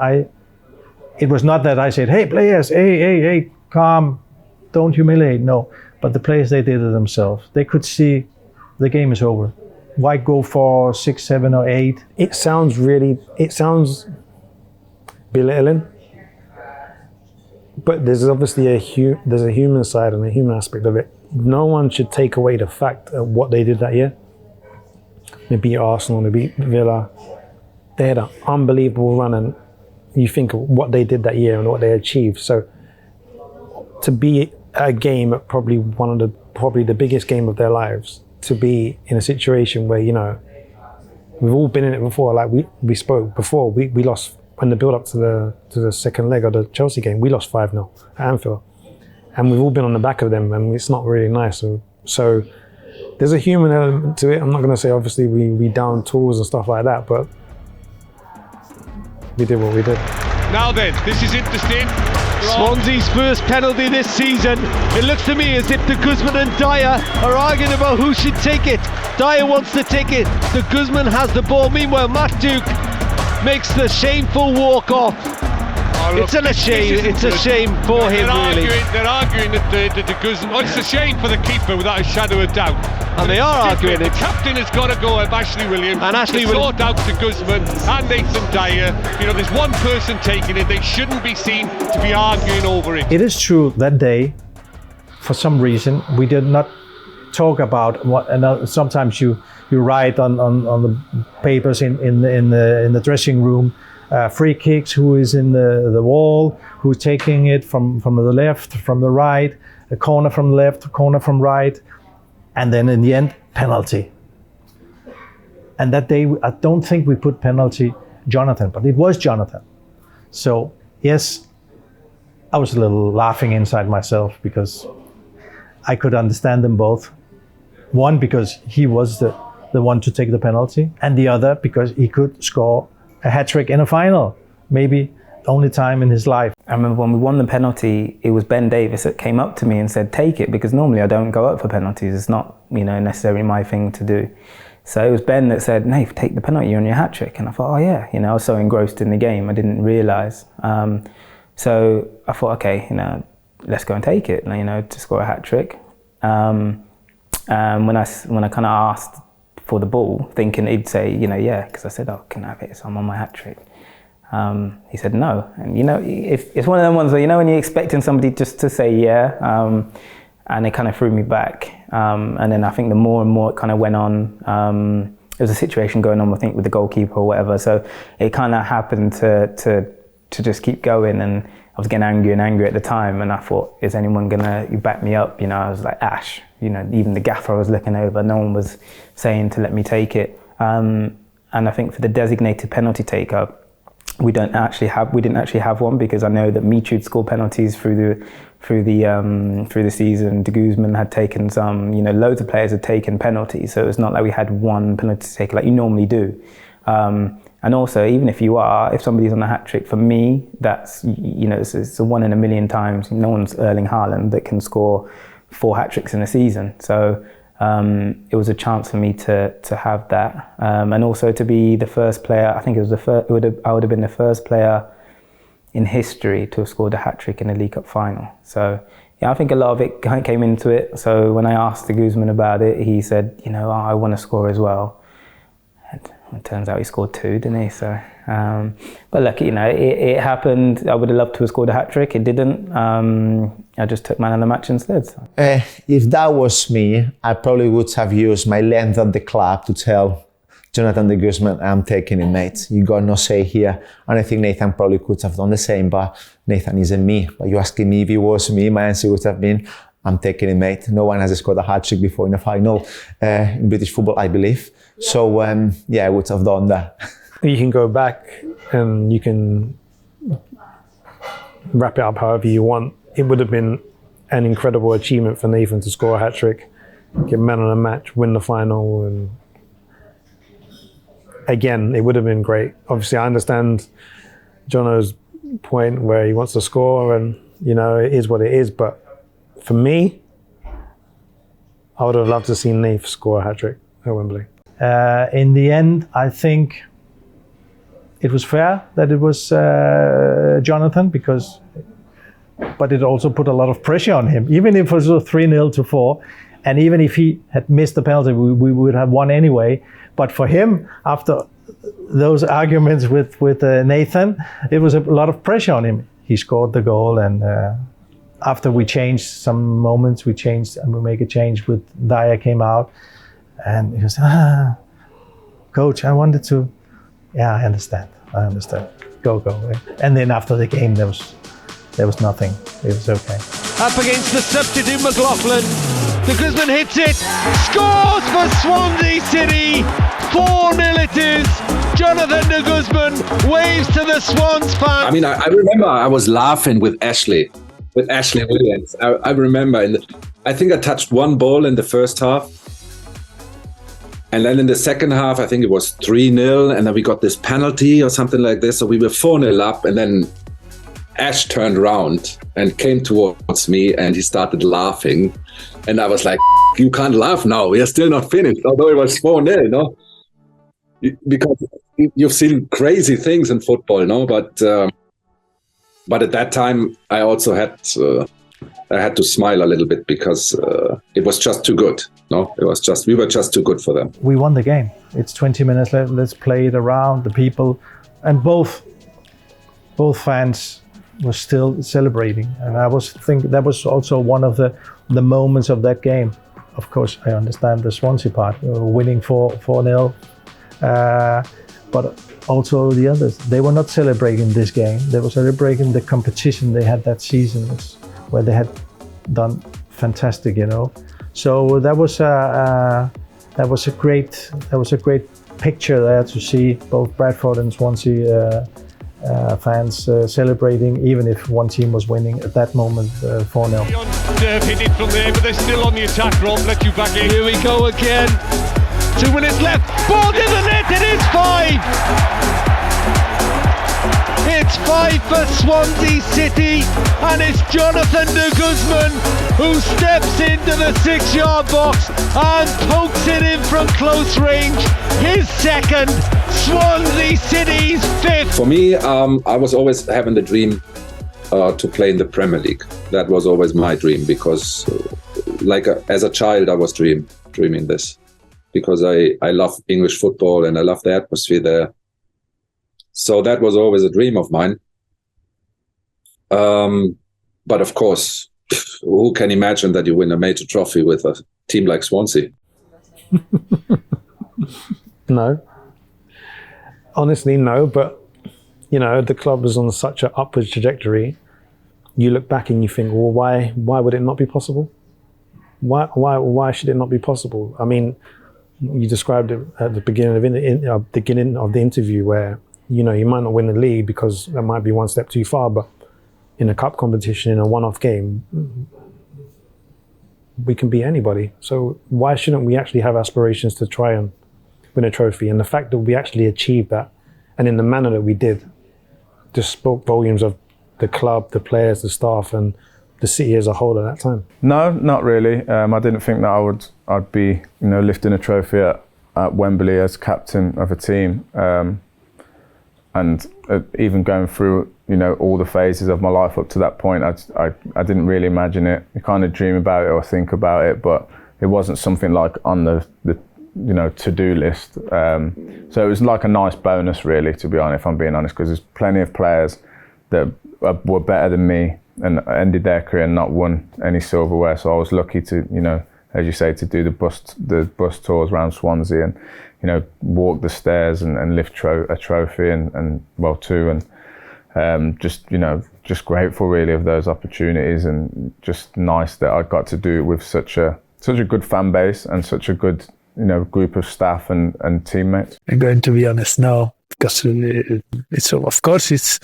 it was not that I said, hey players, hey, calm, don't humiliate. No, but the players, they did it themselves. They could see the game is over. Why go for 6, 7 or 8? It sounds belittling, but there's obviously there's a human side and a human aspect of it. No one should take away the fact of what they did that year. They beat Arsenal, they beat Villa. They had an unbelievable run, and you think of what they did that year and what they achieved. So to be at a game at probably the biggest game of their lives, to be in a situation where, you know, we've all been in it before. Like we spoke before, we lost in the build up to the second leg of the Chelsea game. We lost 5-0 at Anfield, and we've all been on the back of them, and it's not really nice. So there's a human element to it. I'm not going to say obviously we down tools and stuff like that, but we did what we did. Now then, this is interesting. Swansea's first penalty this season. It looks to me as if De Guzman and Dyer are arguing about who should take it. Dyer wants to take it. De Guzman has the ball. Meanwhile, Matt Duke makes the shameful walk off. It's a shame for him, really. They're arguing that the De Guzman. Oh, it's a shame for the keeper, without a shadow of doubt. And they are arguing it. The captain has got to go of Ashley Williams. And Ashley Williams sort out De Guzman and Nathan Dyer. You know, there's one person taking it. They shouldn't be seen to be arguing over it. It is true that day, for some reason, we did not talk about what. And sometimes you write on the papers in the dressing room. Free kicks, who is in the wall, who's taking it from the left, from the right, a corner from left, a corner from right, and then in the end, penalty. And that day, I don't think we put penalty Jonathan, but it was Jonathan. So yes, I was a little laughing inside myself because I could understand them both. One, because he was the one to take the penalty, and the other because he could score a hat-trick in a final, maybe the only time in his life. I remember when we won the penalty, it was Ben Davis that came up to me and said, take it, because normally I don't go up for penalties. It's not, necessarily my thing to do. So it was Ben that said, Nath, take the penalty, you're on your hat-trick. And I thought, oh yeah, I was so engrossed in the game, I didn't realise. So I thought, okay, let's go and take it, to score a hat-trick. When I kind of asked for the ball, thinking he'd say, yeah, because I said, oh, can I have it? So I'm on my hat trick. He said no. And if it's one of them ones where, when you're expecting somebody just to say yeah, and it kind of threw me back. And then I think the more and more it kind of went on, there was a situation going on, I think, with the goalkeeper or whatever. So it kind of happened to just keep going. And I was getting angry and angry at the time. And I thought, is anyone gonna back me up? I was like, Ash, even the gaffer I was looking over, no one was saying to let me take it. And I think for the designated penalty taker, we didn't actually have one, because I know that Michu scored penalties through the season. De Guzman had taken some, loads of players had taken penalties, so it's not like we had one penalty taker like you normally do. And also, even if somebody's on a hat trick, for me, that's it's a 1 in a million times. No one's Erling Haaland that can score 4 hat tricks in a season. So it was a chance for me to have that, and also to be the first player. I think I would have been the first player in history to have scored a hat trick in a League Cup final. So yeah, I think a lot of it came into it. So when I asked De Guzman about it, he said, I want to score as well. And It turns out he scored 2, didn't he? So, but look, you know, it happened. I would have loved to have scored a hat-trick. It didn't. I just took man of the match instead. So. If that was me, I probably would have used my length at the club to tell Jonathan de Guzman, I'm taking it, mate. You got no say here. And I think Nathan probably could have done the same, but Nathan isn't me. But you're asking me if it was me, my answer would have been, I'm taking it, mate. No one has scored a hat-trick before in a final in British football, I believe. So, yeah, I would have done that. You can go back and you can wrap it up however you want. It would have been an incredible achievement for Nathan to score a hat-trick, get man of the match, win the final, and again, it would have been great. Obviously, I understand Jono's point where he wants to score and, you know, it is what it is. But for me, I would have loved to see Nath score a hat-trick at Wembley. In the end, I think it was fair that it was Jonathan, but it also put a lot of pressure on him. Even if it was 3-0 to 4, and even if he had missed the penalty, we would have won anyway. But for him, after those arguments with Nathan, it was a lot of pressure on him. He scored the goal, and after we changed some moments, we make a change with Dyer came out, and he was, coach, I wanted to, yeah, I understand. Go. And then after the game, there was nothing. It was okay. Up against the substitute McLaughlin. De Guzman hits it, scores for Swansea City. 4-0 it is. Jonathan de Guzman waves to the Swans fans. I mean, I remember I was laughing with Ashley Williams. I remember, I think I touched one ball in the first half. And then in the second half, I think it was 3-0. And then we got this penalty or something like this. So we were 4-0 up. And then Ash turned around and came towards me and he started laughing. And I was like, you can't laugh now. We are still not finished. Although it was 4-0, no? Because you've seen crazy things in football, no? But at that time, I also had to smile a little bit because it was just too good. No, we were just too good for them. We won the game. It's 20 minutes left. Let's play it around the people, and both fans were still celebrating. And I think that was also one of the moments of that game. Of course, I understand the Swansea part, winning 4-0, but also the others. They were not celebrating this game. They were celebrating the competition they had that season, where they had done fantastic, you know. So that was a great picture there to see both Bradford and Swansea fans celebrating, even if one team was winning at that moment 4-0. Hit it from there, but they're still on the attack. Rob, let you back in. Here we go again. 2 minutes left. Ball in the net. It is 5. It's 5 for Swansea City, and it's Jonathan de Guzman who steps into the 6-yard box and pokes it in from close range. His second, Swansea City's 5th. For me, I was always having the dream to play in the Premier League. That was always my dream because, as a child, I was dreaming this because I love English football and I love the atmosphere there. So that was always a dream of mine. But of course, who can imagine that you win a major trophy with a team like Swansea? No. Honestly, no. But, you know, the club was on such an upward trajectory. You look back and you think, well, why would it not be possible? Why should it not be possible? I mean, you described it at the beginning of the interview where, you know, you might not win the league because that might be one step too far, but in a cup competition, in a one-off game, we can beat anybody. So why shouldn't we actually have aspirations to try and win a trophy? And the fact that we actually achieved that, and in the manner that we did, just spoke volumes of the club, the players, the staff, and the city as a whole at that time. No, not really. I didn't think that I'd be, you know, lifting a trophy at Wembley as captain of a team. And even going through, you know, all the phases of my life up to that point, I didn't really imagine it. You kind of dream about it or think about it, but it wasn't something like on the to-do list. So it was like a nice bonus, really, to be honest, if I'm being honest, because there's plenty of players that were better than me and ended their career and not won any silverware. So I was lucky to, as you say, to do the bus tours around Swansea and, walk the stairs and lift a trophy and well, two. And just grateful really of those opportunities, and just nice that I got to do it with such a good fan base and such a good group of staff and teammates. I'm going to be honest now, because it's of course it's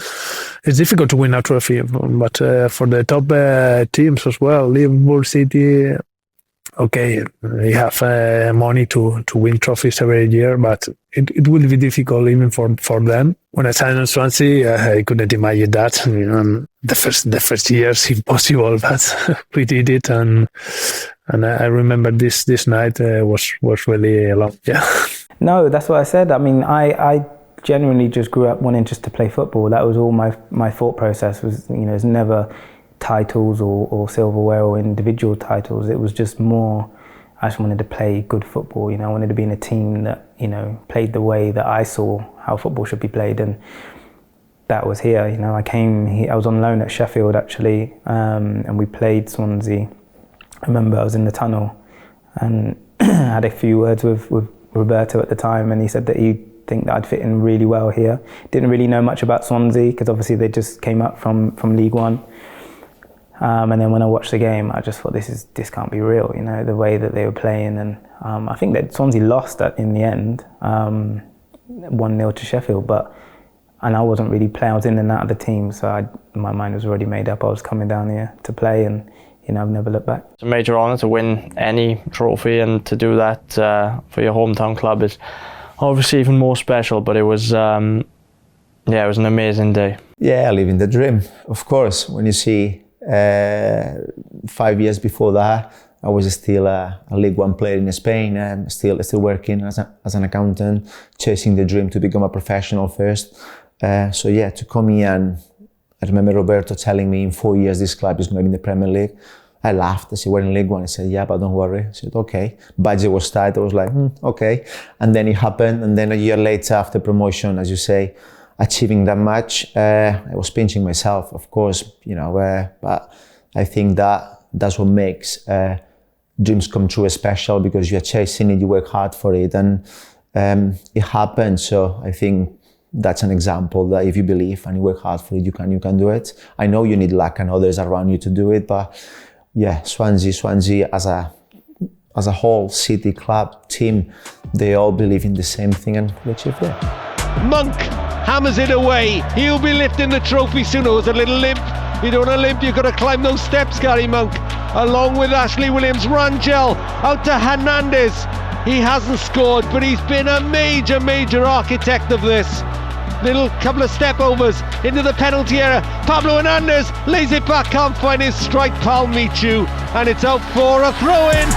difficult to win a trophy, but for the top teams as well, Liverpool, City, okay, they have money to win trophies every year, but it will be difficult even for them. When I signed on Swansea, I couldn't imagine that. The first years impossible, but we did it, and I remember this night was really long. Yeah. No, that's what I said. I mean, I genuinely just grew up wanting just to play football. That was all my thought process was. It's never titles or silverware or individual titles. It was just more, I just wanted to play good football. I wanted to be in a team that played the way that I saw how football should be played, and that was here. I came here, I was on loan at Sheffield actually, and we played Swansea. I remember I was in the tunnel and had a few words with Roberto at the time, and he said that he'd think that I'd fit in really well here. Didn't really know much about Swansea because obviously they just came up from League One. And then when I watched the game, I just thought this can't be real, the way that they were playing. And I think that Swansea lost in the end, 1-0 to Sheffield, and I wasn't really playing. I was in and out of the team, so my mind was already made up. I was coming down here to play, and I've never looked back. It's a major honour to win any trophy, and to do that for your hometown club is obviously even more special, but it was it was an amazing day. Yeah, living the dream, of course. When you see 5 years before that, I was still a League One player in Spain, still working as an accountant, chasing the dream to become a professional first. To come here, and I remember Roberto telling me in 4 years this club is going to be in the Premier League. I laughed. I said, we're in League One. He said, yeah, but don't worry. I said, okay. Budget was tight. I was like, okay. And then it happened. And then a year later, after promotion, as you say, achieving that much, I was pinching myself, of course, but I think that's what makes dreams come true special, because you're chasing it, you work hard for it, and it happened. So I think that's an example that if you believe and you work hard for it, you can do it. I know you need luck and others around you to do it, but yeah, Swansea as a whole city, club, team, they all believe in the same thing, and we achieved it. Monk hammers it away. He'll be lifting the trophy soon. Oh, it's a little limp. You don't want to limp, you've got to climb those steps, Gary Monk. Along with Ashley Williams, Rangel out to Hernandez. He hasn't scored, but he's been a major architect of this. Little couple of step overs into the penalty area. Pablo Hernandez lays it back, can't find his strike pal Michu, and it's out for a throw in.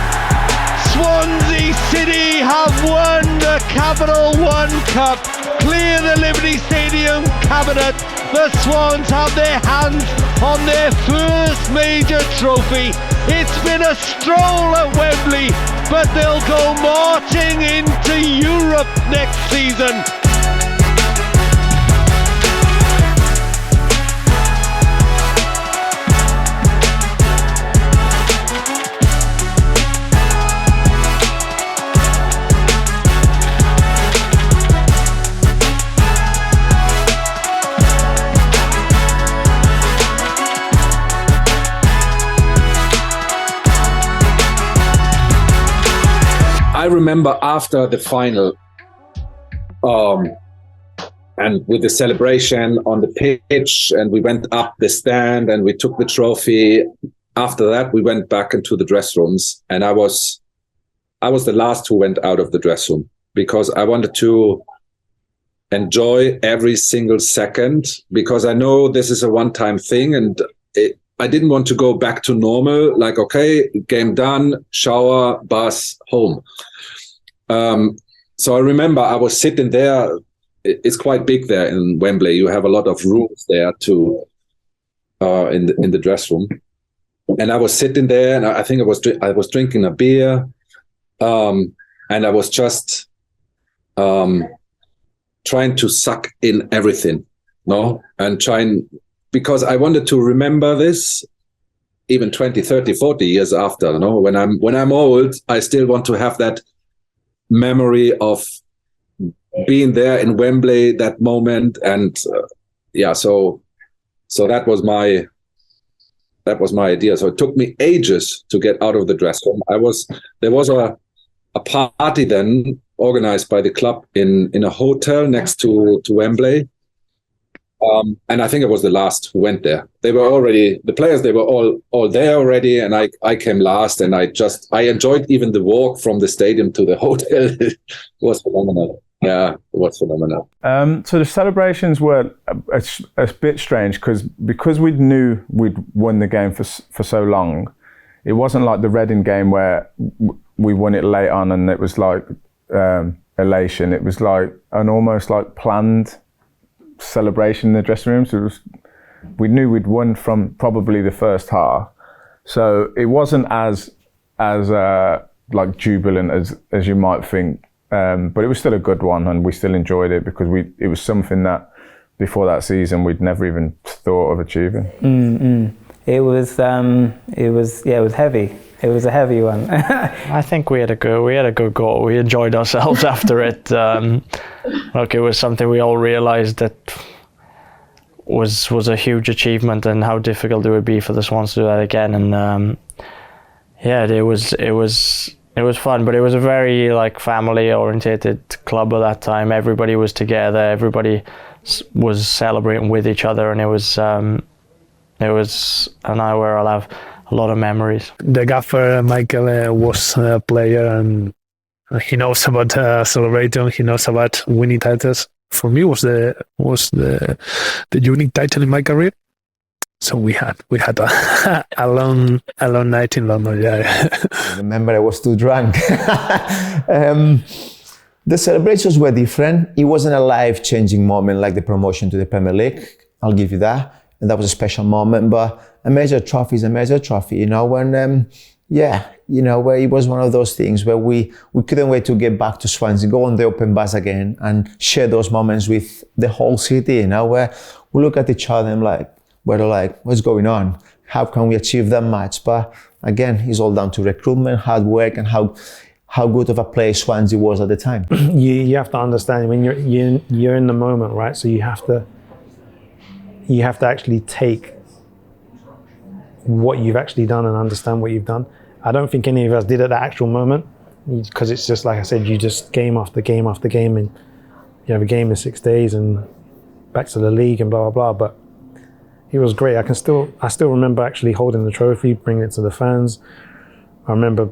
Swansea City have won the Capital One Cup. Clear the Liberty Stadium cabinet. The Swans have their hands on their first major trophy. It's been a stroll at Wembley, but they'll go marching into Europe next season. I remember after the final, and with the celebration on the pitch, and we went up the stand and we took the trophy. After that, we went back into the dress rooms, and I was the last who went out of the dress room, because I wanted to enjoy every single second, because I know this is a one-time thing, and I didn't want to go back to normal, like, okay, game done, shower, bus, home. So I remember I was sitting there. It's quite big there in Wembley. You have a lot of rooms there too, in the dress room. And I was sitting there, and I think I was drinking a beer. and I was just trying to suck in everything, and because I wanted to remember this even 20, 30, 40 years after, when I'm old, I still want to have that memory of being there in Wembley, that moment. And so that was my idea. So it took me ages to get out of the dressing room. There was a party then organized by the club in a hotel next to Wembley. And I think I was the last who went there. They were already, the players, they were all there already. And I came last, and I enjoyed even the walk from the stadium to the hotel. It was phenomenal. Yeah, it was phenomenal. So the celebrations were a bit strange because we knew we'd won the game for so long. It wasn't like the Reading game where we won it late on and it was like elation. It was like an almost like planned celebration in the dressing room. So we knew we'd won from probably the first half. So it wasn't as like jubilant as you might think. But it was still a good one, and we still enjoyed it because it was something that before that season we'd never even thought of achieving. It was heavy. It was a heavy one. I think we had a good goal. We enjoyed ourselves after it. Look, it was something we all realised that was a huge achievement, and how difficult it would be for the Swans to do that again. And it was fun, but it was a very like family-oriented club at that time. Everybody was together. Everybody was celebrating with each other, and it was a night where I'll have a lot of memories. The gaffer Michael was a player, and he knows about celebrating. He knows about winning titles. For me, was the unique title in my career. So we had a long night in London. Yeah. I remember I was too drunk. The celebrations were different. It wasn't a life-changing moment like the promotion to the Premier League. I'll give you that. And that was a special moment. But a major trophy is a major trophy. When where it was one of those things where we couldn't wait to get back to Swansea, go on the open bus again, and share those moments with the whole city. Where we look at each other and we're like, what's going on? How can we achieve that much? But again, it's all down to recruitment, hard work, and how good of a place Swansea was at the time. You have to understand when you're in the moment, right? So you have to actually take what you've actually done and understand what you've done. I don't think any of us did at the actual moment, because it's just like I said, you just game after game after game, and you have a game in 6 days and back to the league and blah blah blah. But it was great. I still remember actually holding the trophy, bringing it to the fans. I remember,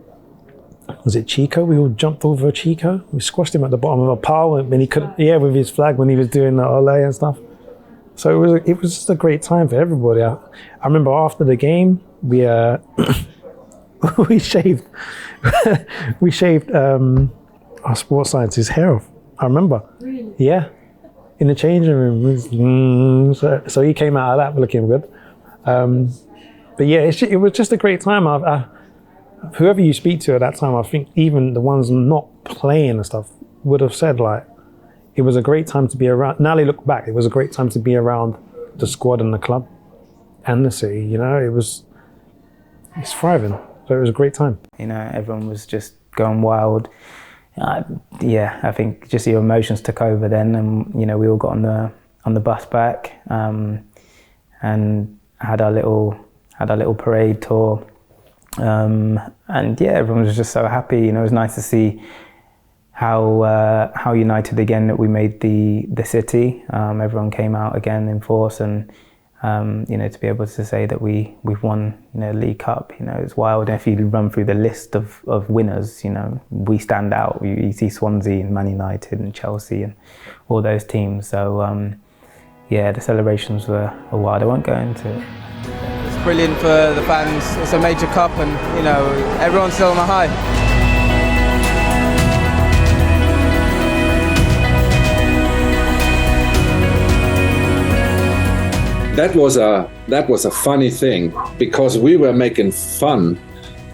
was it Chico? We all jumped over Chico. We squashed him at the bottom of a pile, and he couldn't. Yeah, with his flag when he was doing the ole and stuff. So it was just a great time for everybody. I remember after the game, we shaved our sports scientist's hair off. I remember. Really? Yeah. In the changing room. So he came out of that looking good. But yeah, it was just a great time. Whoever you speak to at that time, I think even the ones not playing and stuff would have said it was a great time to be around. Now they look back, it was a great time to be around the squad and the club and the city. It's thriving. So it was a great time. Everyone was just going wild. I think just your emotions took over then, and we all got on the bus back, and had our little parade tour, and everyone was just so happy. It was nice to see how united again that we made the city. Everyone came out again in force, and to be able to say that we've won League Cup, it's wild. And if you run through the list of winners, we stand out. You see Swansea and Man United and Chelsea and all those teams. So the celebrations were wild. I won't go into it. It's brilliant for the fans. It's a major cup, and everyone's still on a high. That was a funny thing, because we were making fun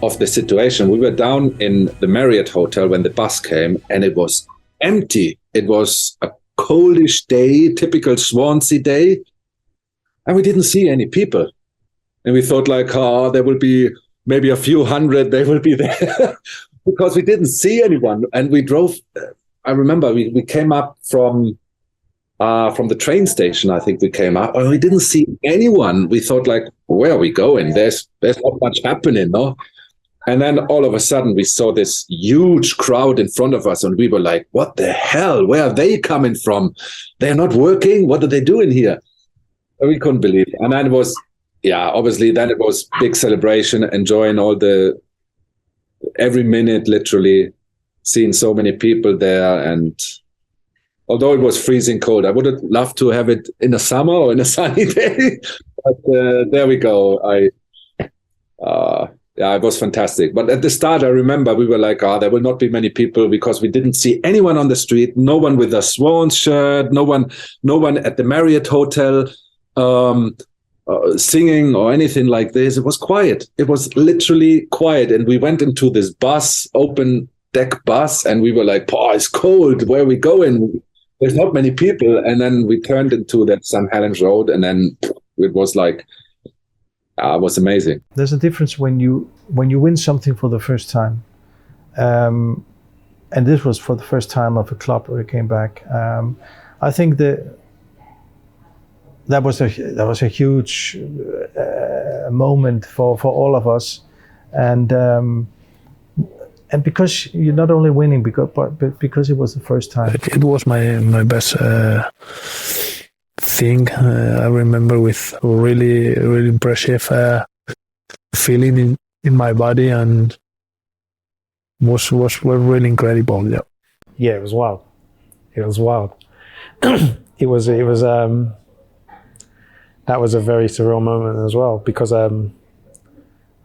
of the situation. We were down in the Marriott Hotel when the bus came, and it was empty. It was a coldish day, typical Swansea day, and we didn't see any people. And we thought like, there will be maybe a few hundred, they will be there, because we didn't see anyone. And we drove, I remember we came up from the train station. I think we came up, and we didn't see anyone. We thought like, where are we going? There's not much happening, no? And then all of a sudden we saw this huge crowd in front of us, and we were like, what the hell? Where are they coming from? They're not working? What are they doing here? And we couldn't believe it. And then it was, obviously then it was big celebration, enjoying every minute, literally seeing so many people there. And although it was freezing cold, I would have loved to have it in the summer or in a sunny day. But there we go. It was fantastic. But at the start, I remember we were like, there will not be many people, because we didn't see anyone on the street, no one with a Swans shirt, no one at the Marriott Hotel singing or anything like this. It was quiet. It was literally quiet. And we went into this bus, open deck bus, and we were like, it's cold. Where are we going? There's not many people. And then we turned into that St. Helens Road, and then it was like, it was amazing. There's a difference when you win something for the first time, and this was for the first time of a club where we came back. I think that was a huge moment for all of us, and because you're not only winning but because it was the first time. It was my best thing. I remember with really impressive feeling in my body, and was really incredible. Yeah, it was wild. It was wild. it was that was a very surreal moment as well, because I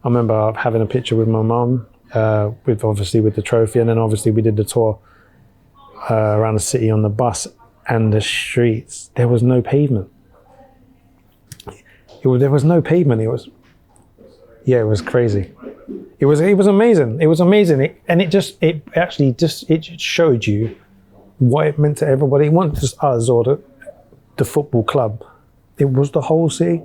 remember having a picture with my mum, with the trophy, and then obviously we did the tour around the city on the bus. And the streets, there was no pavement. There was no pavement. It was crazy. It was amazing. It was amazing. It showed you what it meant to everybody. It wasn't just us or the football club. It was the whole city.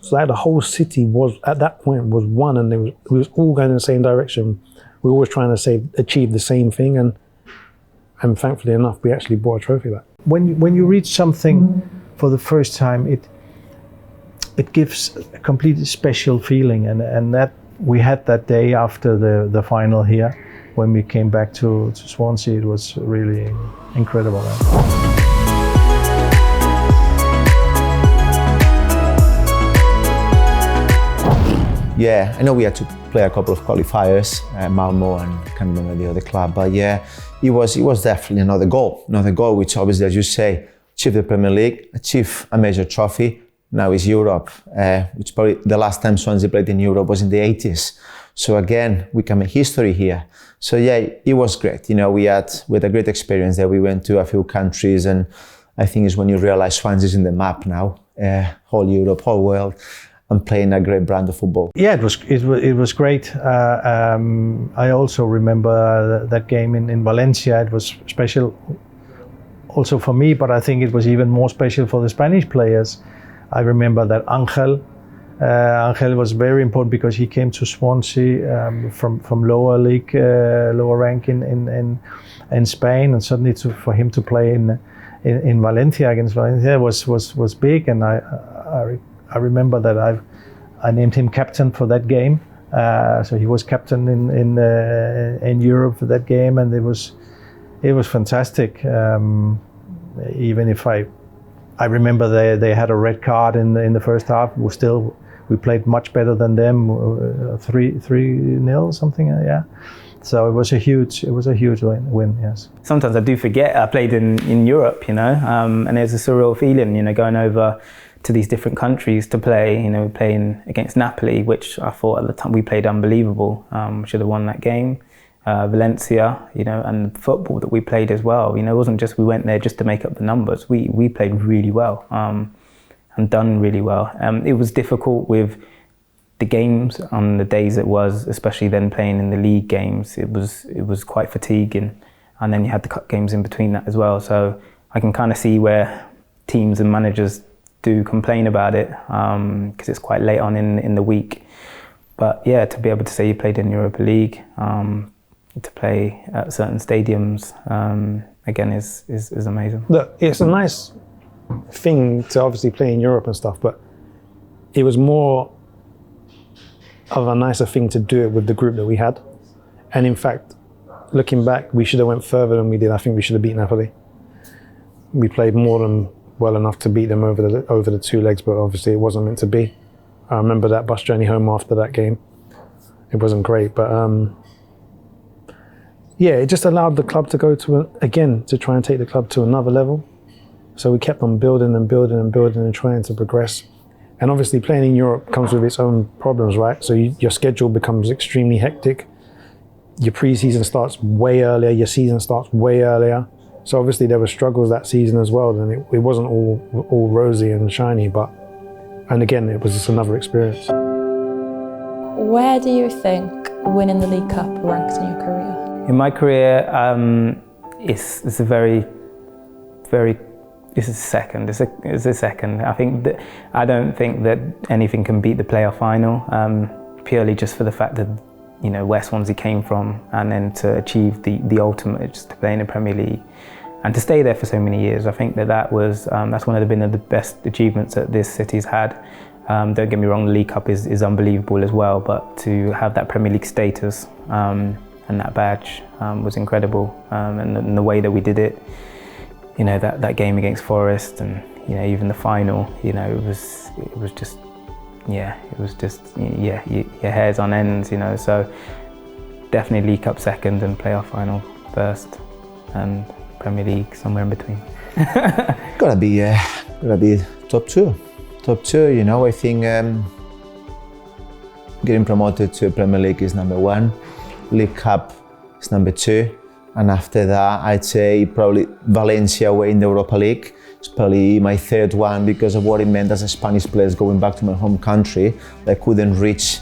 So like the whole city was at that point was one, and we was all going in the same direction. We were always trying to achieve the same thing, and thankfully enough, we actually brought a trophy back. When you reach something for the first time, it gives a completely special feeling, and that we had that day after the final here, when we came back to Swansea. It was really incredible. Yeah, I know we had to play a couple of qualifiers, Malmo and I can't remember the other club, but yeah, it was definitely another goal, which obviously, as you say, achieved the Premier League, achieved a major trophy. Now is Europe, which probably the last time Swansea played in Europe was in the 80s. So again, we can make history here. So yeah, it was great. We had a great experience there. We went to a few countries, and I think it's when you realize Swansea is in the map now, whole Europe, whole world, and playing a great brand of football. Yeah, it was great. I also remember that game in Valencia. It was special also for me, but I think it was even more special for the Spanish players. I remember that Angel was very important, because he came to Swansea from lower league, lower rank in Spain, and suddenly for him to play in Valencia against Valencia was big. And I remember that I named him captain for that game. So he was captain in Europe for that game, and it was fantastic. Even if I remember they had a red card in the first half. We played much better than them, 3-0 something. Yeah. So it was a huge win. Yes. Sometimes I do forget I played in Europe, and there's a surreal feeling, going over to these different countries to play, playing against Napoli, which I thought at the time we played unbelievable. We should have won that game. Valencia, and the football that we played as well. It wasn't just we went there just to make up the numbers. We played really well and done really well. It was difficult with the games on the days it was, especially then playing in the league games, it was quite fatiguing, and then you had the cup games in between that as well. So I can kind of see where teams and managers do complain about it, because it's quite late on in the week. But yeah, to be able to say you played in Europa League, to play at certain stadiums, again is amazing. Look, it's a nice thing to obviously play in Europe and stuff, but it was more of a nicer thing to do it with the group that we had. And in fact, looking back, we should have went further than we did. I think we should have beat Napoli. We played more than well enough to beat them over the 2 legs, but obviously it wasn't meant to be. I remember that bus journey home after that game. It wasn't great, but yeah, it just allowed the club to go to try and take the club to another level. So we kept on building and building and building and trying to progress. And obviously playing in Europe comes with its own problems, right? So your schedule becomes extremely hectic. Your pre-season starts way earlier, your season starts way earlier. So obviously there were struggles that season as well, and it wasn't all rosy and shiny, and again, it was just another experience. Where do you think winning the League Cup ranks in your career? In my career, it's a very, very, it's a second. It's a second. I don't think that anything can beat the playoff final, purely just for the fact that, you know, where Swansea came from, and then to achieve the ultimate, just to play in the Premier League and to stay there for so many years. I think that was that's one of the best achievements that this city's had. Don't get me wrong, the League Cup is unbelievable as well, but to have that Premier League status and that badge was incredible, and the way that we did it, you know, that game against Forest, and you know, even the final, you know, it was just, yeah, your hair's on ends, you know. So definitely League Cup second and playoff final first, and Premier League somewhere in between. gotta be top two. You know, I think getting promoted to Premier League is number 1, League Cup is number 2, and after that I'd say probably Valencia away in the Europa League. It's probably my 3rd one because of what it meant as a Spanish player going back to my home country. I couldn't reach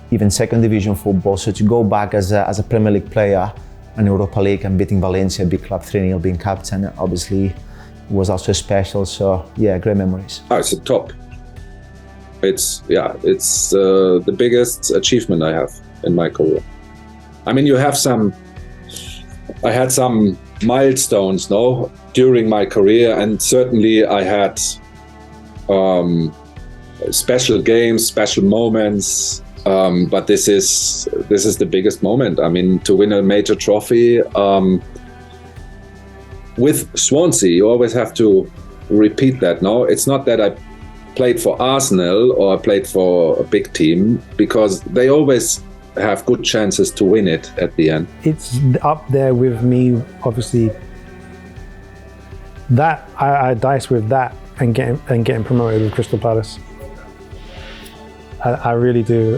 even 2nd division football, so to go back as a Premier League player and Europa League and beating Valencia, big club 3-0, being captain, obviously was also special. So yeah, great memories. Oh, it's a top. It's the biggest achievement I have in my career. I mean, I had some milestones, during my career, and certainly I had special games, special moments. But this is the biggest moment. I mean, to win a major trophy with Swansea, you always have to repeat that. No, it's not that I played for Arsenal or I played for a big team, because they always have good chances to win it at the end. It's up there with me, obviously. That I dice with that and getting promoted with Crystal Palace. I really do.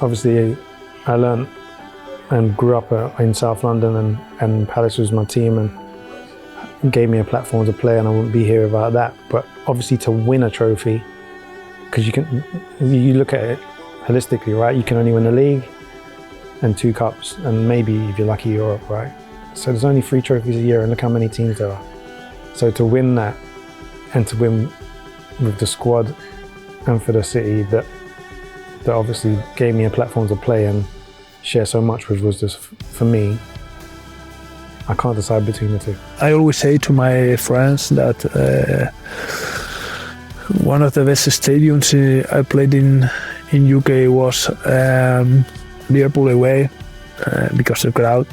Obviously, I learned and grew up in South London, and Palace was my team and gave me a platform to play, and I wouldn't be here without that. But obviously, to win a trophy, because you look at it holistically, right? You can only win the league and 2 cups, and maybe if you're lucky, Europe, right? So there's only 3 trophies a year, and look how many teams there are. So to win that, and to win with the squad and for the city that obviously gave me a platform to play and share so much with, was just, for me, I can't decide between the 2. I always say to my friends that one of the best stadiums I played in UK was Liverpool away, because of the crowd.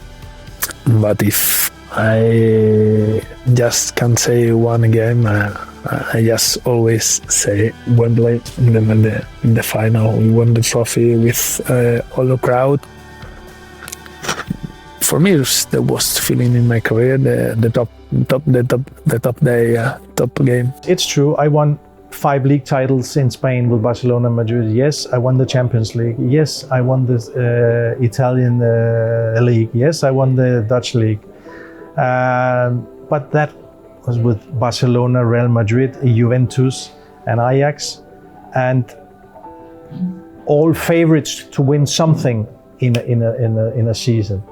But if I just can say one game, I just always say Wembley in the final. We won the trophy with all the crowd. For me, it was the worst feeling in my career. The top game. It's true. I won 5 league titles in Spain with Barcelona and Madrid. Yes, I won the Champions League. Yes, I won the Italian league. Yes, I won the Dutch league. But that was with Barcelona, Real Madrid, Juventus and Ajax. And all favourites to win something in a season.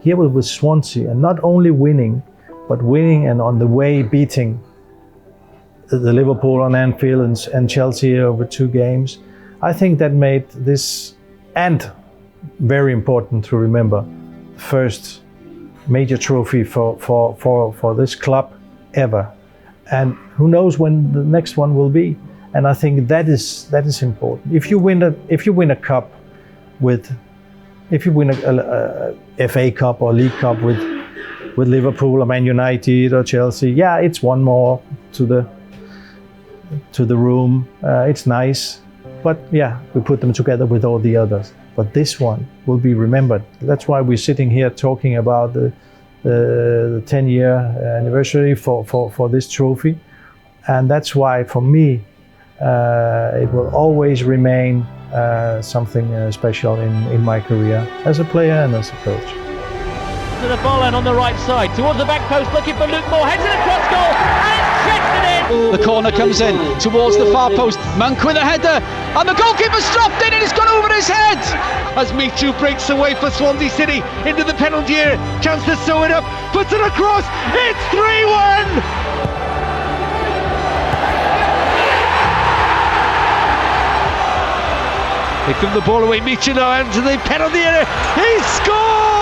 Here with Swansea, and not only winning, but winning and on the way beating the Liverpool on Anfield and Chelsea over 2 games. I think that made this, and very important to remember, first major trophy for this club ever. And who knows when the next one will be. And I think that is important. If you win a cup if you win a FA Cup or League Cup with Liverpool or Man United or Chelsea, yeah, it's one more to the room. It's nice, but yeah, we put them together with all the others. But this one will be remembered. That's why we're sitting here talking about the 10-year anniversary for this trophy, and that's why for me it will always remain something special in my career as a player and as a coach. To the Bolen on the right side, towards the back post, looking for Luke Moore, heads it across goal, and it's checked in! The corner comes in towards the far post, Monk with a header, and the goalkeeper's dropped in and it's gone over his head! As Michu breaks away for Swansea City into the penalty area, chance to sew it up, puts it across, it's 3-1! They give the ball away, Michu now into the penalty area, he scored!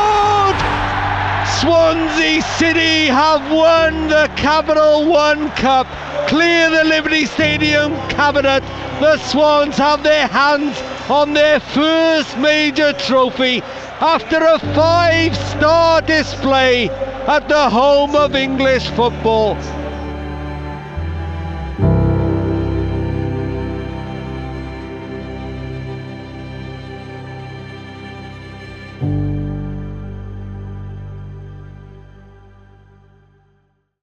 Swansea City have won the Capital One Cup. Clear the Liberty Stadium cabinet. The Swans have their hands on their first major trophy after a 5-star display at the home of English football.